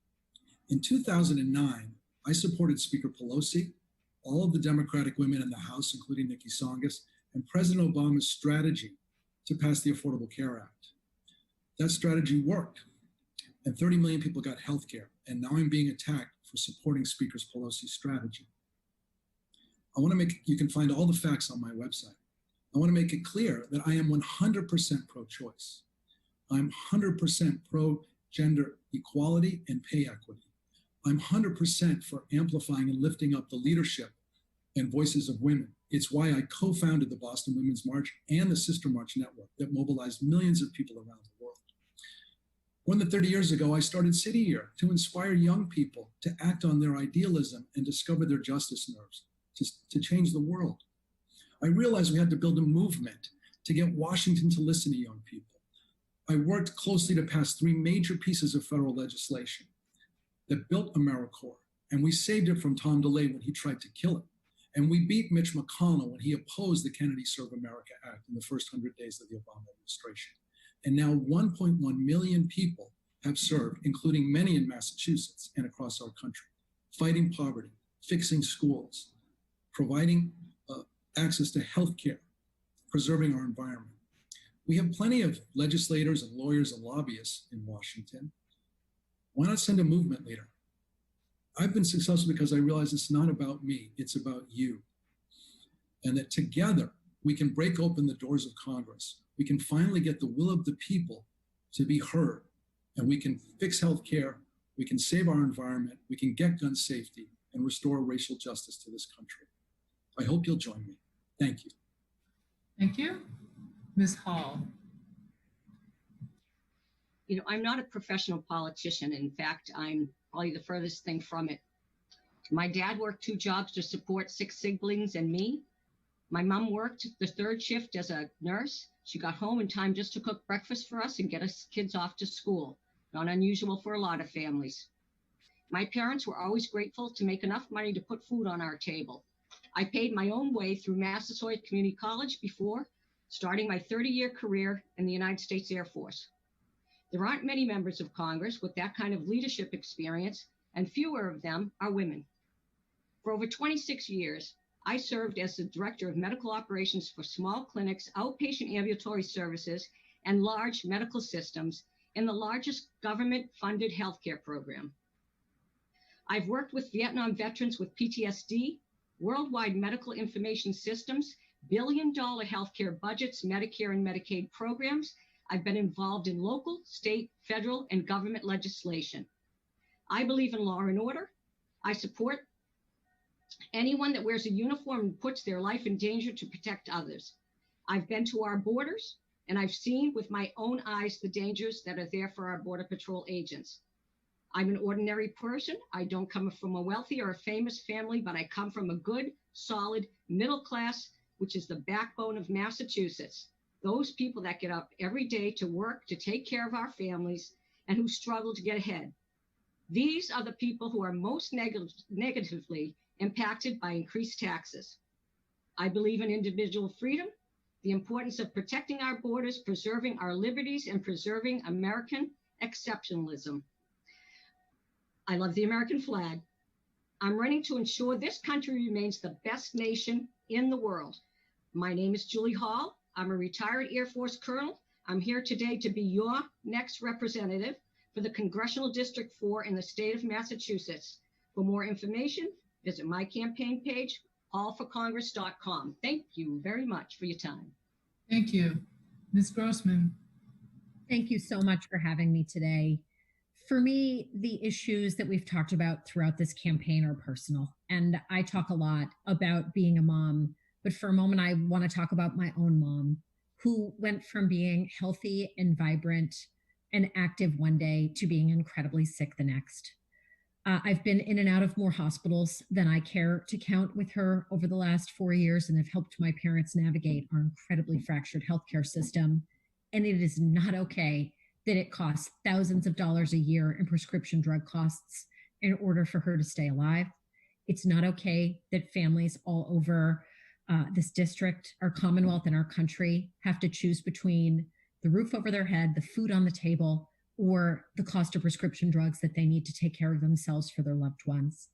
In 2009, I supported Speaker Pelosi, all of the Democratic women in the House, including Nikki Tsongas, and President Obama's strategy to pass the Affordable Care Act. That strategy worked, and 30 million people got health care, and now I'm being attacked for supporting Speaker Pelosi's strategy. You can find all the facts on my website. I want to make it clear that I am 100% pro-choice. I'm 100% pro-gender equality and pay equity. I'm 100% for amplifying and lifting up the leadership and voices of women. It's why I co-founded the Boston Women's March and the Sister March Network that mobilized millions of people around the world. More than 30 years ago, I started City Year to inspire young people to act on their idealism and discover their justice nerves, to change the world. I realized we had to build a movement to get Washington to listen to young people. I worked closely to pass 3 major pieces of federal legislation that built AmeriCorps, and we saved it from Tom DeLay when he tried to kill it. And we beat Mitch McConnell when he opposed the Kennedy Serve America Act in the first 100 days of the Obama administration. And now 1.1 million people have served, including many in Massachusetts and across our country, fighting poverty, fixing schools, providing access to health care, preserving our environment. We have plenty of legislators and lawyers and lobbyists in Washington. Why not send a movement leader? I've been successful because I realize it's not about me, it's about you. And that together we can break open the doors of Congress. We can finally get the will of the people to be heard, and we can fix healthcare, we can save our environment, we can get gun safety, and restore racial justice to this country. I hope you'll join me. Thank you. Thank you. Ms. Hall. You know, I'm not a professional politician. In fact, I'm probably the furthest thing from it. My dad worked 2 jobs to support 6 siblings and me. My mom worked the 3rd shift as a nurse. She got home in time just to cook breakfast for us and get us kids off to school. Not unusual for a lot of families. My parents were always grateful to make enough money to put food on our table. I paid my own way through Massasoit Community College before starting my 30-year career in the United States Air Force. There aren't many members of Congress with that kind of leadership experience, and fewer of them are women. For over 26 years, I served as the Director of Medical Operations for small clinics, outpatient ambulatory services, and large medical systems in the largest government-funded healthcare program. I've worked with Vietnam veterans with PTSD, worldwide medical information systems, billion-dollar healthcare budgets, Medicare and Medicaid programs. I've been involved in local, state, federal, and government legislation. I believe in law and order. I support anyone that wears a uniform and puts their life in danger to protect others. I've been to our borders, and I've seen with my own eyes the dangers that are there for our Border Patrol agents. I'm an ordinary person. I don't come from a wealthy or a famous family, but I come from a good, solid middle class, which is the backbone of Massachusetts. Those people that get up every day to work, to take care of our families, and who struggle to get ahead. These are the people who are most negatively impacted by increased taxes. I believe in individual freedom, the importance of protecting our borders, preserving our liberties, and preserving American exceptionalism. I love the American flag. I'm running to ensure this country remains the best nation in the world. My name is Julie Hall. I'm a retired Air Force colonel. I'm here today to be your next representative for the Congressional District 4 in the state of Massachusetts. For more information, visit my campaign page, allforcongress.com. Thank you very much for your time. Thank you. Ms. Grossman. Thank you so much for having me today. For me, the issues that we've talked about throughout this campaign are personal, and I talk a lot about being a mom, but for a moment, I want to talk about my own mom, who went from being healthy and vibrant and active one day to being incredibly sick the next. I've been in and out of more hospitals than I care to count with her over the last 4 years, and have helped my parents navigate our incredibly fractured healthcare system. And it is not okay that it costs thousands of dollars a year in prescription drug costs in order for her to stay alive. It's not okay that families all over this district, our Commonwealth, and our country have to choose between the roof over their head, the food on the table, or the cost of prescription drugs that they need to take care of themselves for their loved ones.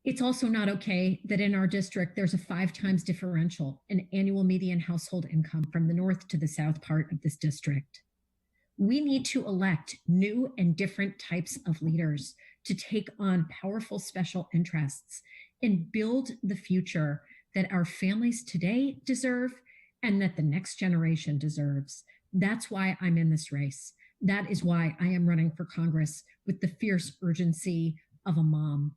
It's also not okay that in our district, there's a 5 times differential in annual median household income from the north to the south part of this district. We need to elect new and different types of leaders to take on powerful special interests and build the future that our families today deserve and that the next generation deserves. That's why I'm in this race. That is why I am running for Congress with the fierce urgency of a mom.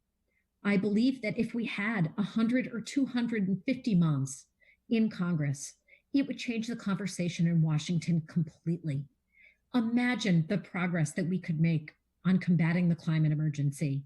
I believe that if we had 100 or 250 moms in Congress, it would change the conversation in Washington completely. Imagine the progress that we could make on combating the climate emergency.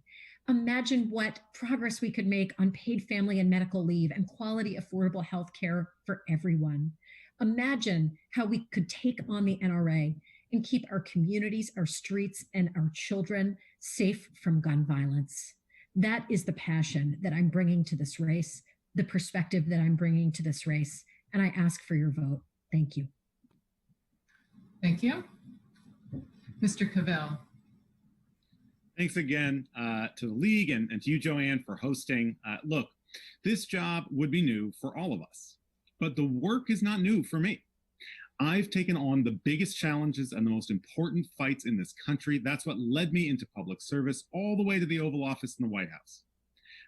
Imagine what progress we could make on paid family and medical leave and quality, affordable health care for everyone. Imagine how we could take on the NRA and keep our communities, our streets, and our children safe from gun violence. That is the passion that I'm bringing to this race, the perspective that I'm bringing to this race, and I ask for your vote. Thank you. Thank you. Mr. Cavall. Thanks again to the League and to you, Joanne, for hosting. Look, this job would be new for all of us, but the work is not new for me. I've taken on the biggest challenges and the most important fights in this country. That's what led me into public service all the way to the Oval Office in the White House.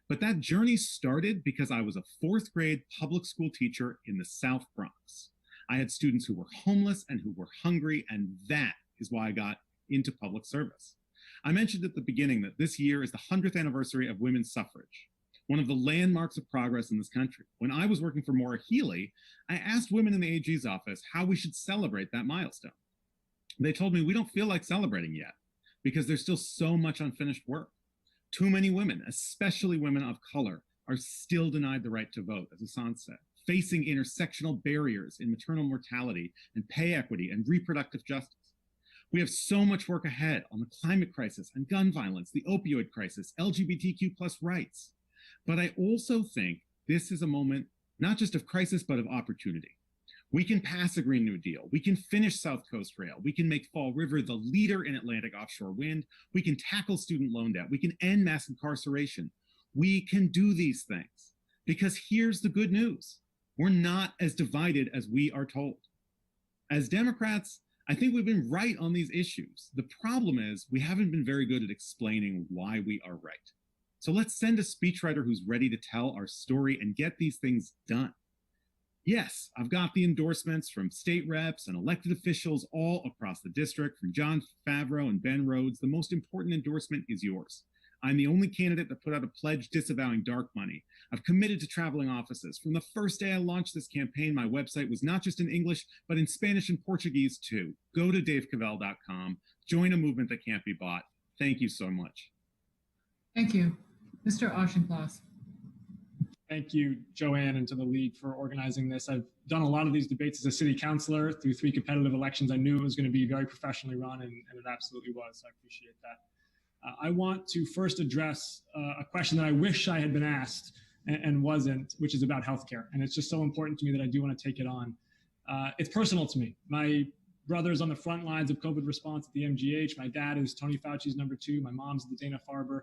But that journey started because I was a fourth grade public school teacher in the South Bronx. I had students who were homeless and who were hungry, and that is why I got into public service. I mentioned at the beginning that this year is the 100th anniversary of women's suffrage, one of the landmarks of progress in this country. When I was working for Maura Healey, I asked women in the AG's office how we should celebrate that milestone. They told me we don't feel like celebrating yet because there's still so much unfinished work. Too many women, especially women of color, are still denied the right to vote, as Hassan said, facing intersectional barriers in maternal mortality and pay equity and reproductive justice. We have so much work ahead on the climate crisis and gun violence, the opioid crisis, LGBTQ+ rights. But I also think this is a moment not just of crisis, but of opportunity. We can pass a Green New Deal. We can finish South Coast Rail. We can make Fall River the leader in Atlantic offshore wind. We can tackle student loan debt. We can end mass incarceration. We can do these things because here's the good news. We're not as divided as we are told. As Democrats, I think we've been right on these issues. The problem is we haven't been very good at explaining why we are right. So let's send a speechwriter who's ready to tell our story and get these things done. Yes, I've got the endorsements from state reps and elected officials all across the district, from John Favreau and Ben Rhodes. The most important endorsement is yours. I'm the only candidate that put out a pledge disavowing dark money. I've committed to traveling offices. From the first day I launched this campaign, my website was not just in English, but in Spanish and Portuguese too. Go to davecavall.com, join a movement that can't be bought. Thank you so much. Thank you. Mr. Auchenklaus. Thank you, Joanne, and to the League for organizing this. I've done a lot of these debates as a city councilor through 3 competitive elections. I knew it was going to be very professionally run, and it absolutely was. So I appreciate that. I want to first address a question that I wish I had been asked and wasn't, which is about healthcare. And it's just so important to me that I do want to take it on. It's personal to me. My brother's on the front lines of COVID response at the MGH. My dad is Tony Fauci's number 2. My mom's the Dana-Farber.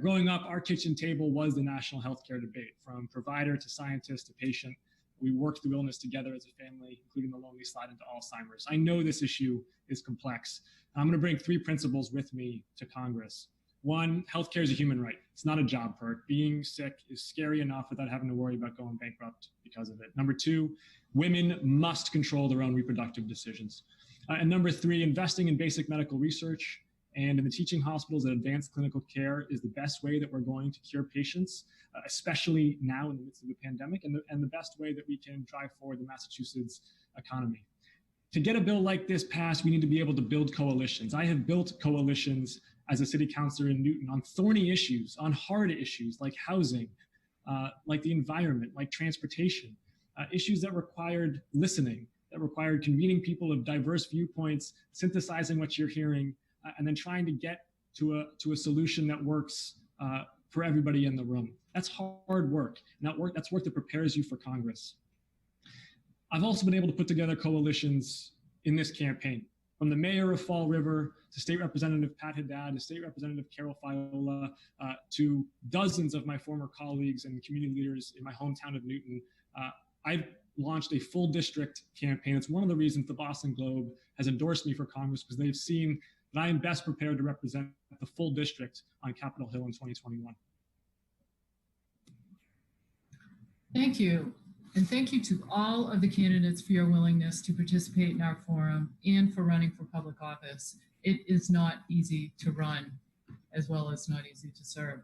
Growing up, our kitchen table was the national healthcare debate, from provider to scientist to patient. We worked through illness together as a family, including the lonely slide into Alzheimer's. I know this issue is complex. I'm going to bring 3 principles with me to Congress. 1, healthcare is a human right. It's not a job perk. Being sick is scary enough without having to worry about going bankrupt because of it. Number 2, women must control their own reproductive decisions. And number 3, investing in basic medical research and in the teaching hospitals that advanced clinical care is the best way that we're going to cure patients, especially now in the midst of the pandemic, and the best way that we can drive forward the Massachusetts economy. To get a bill like this passed, we need to be able to build coalitions. I have built coalitions as a city councilor in Newton on thorny issues, on hard issues like housing, like the environment, like transportation, issues that required listening, that required convening people of diverse viewpoints, synthesizing what you're hearing, and then trying to get to a solution that works for everybody in the room. That's hard work. And that's work that prepares you for Congress. I've also been able to put together coalitions in this campaign, from the mayor of Fall River to State Representative Pat Haddad to State Representative Carol Fiola to dozens of my former colleagues and community leaders in my hometown of Newton. I've launched a full district campaign. It's one of the reasons the Boston Globe has endorsed me for Congress, because they've seen that I am best prepared to represent the full district on Capitol Hill in 2021. Thank you. And thank you to all of the candidates for your willingness to participate in our forum and for running for public office. It is not easy to run, as well as not easy to serve.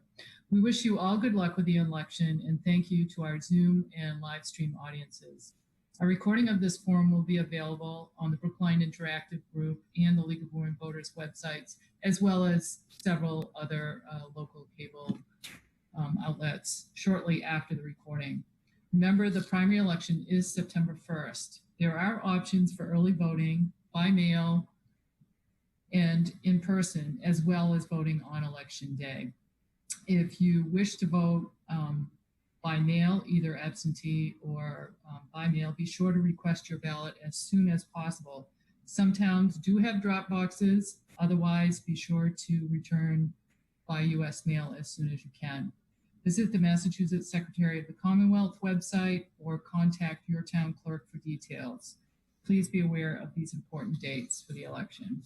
We wish you all good luck with the election, and thank you to our Zoom and live stream audiences. A recording of this forum will be available on the Brookline Interactive Group and the League of Women Voters websites, as well as several other local cable outlets shortly after the recording. Remember, the primary election is September 1st. There are options for early voting, by mail, and in person, as well as voting on election day. If you wish to vote by mail, either absentee or by mail, be sure to request your ballot as soon as possible. Some towns do have drop boxes. Otherwise, be sure to return by U.S. mail as soon as you can. Visit the Massachusetts Secretary of the Commonwealth website or contact your town clerk for details. Please be aware of these important dates for the election.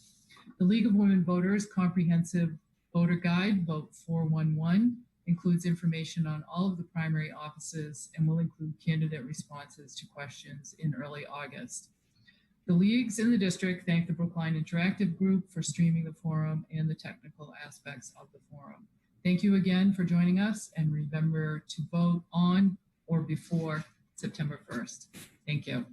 The League of Women Voters Comprehensive Voter Guide, Vote 411, includes includes information on all of the primary offices and will include candidate responses to questions in early August. The leagues in the district thank the Brookline Interactive Group for streaming the forum and the technical aspects of the forum. Thank you again for joining us, and remember to vote on or before September 1st. Thank you.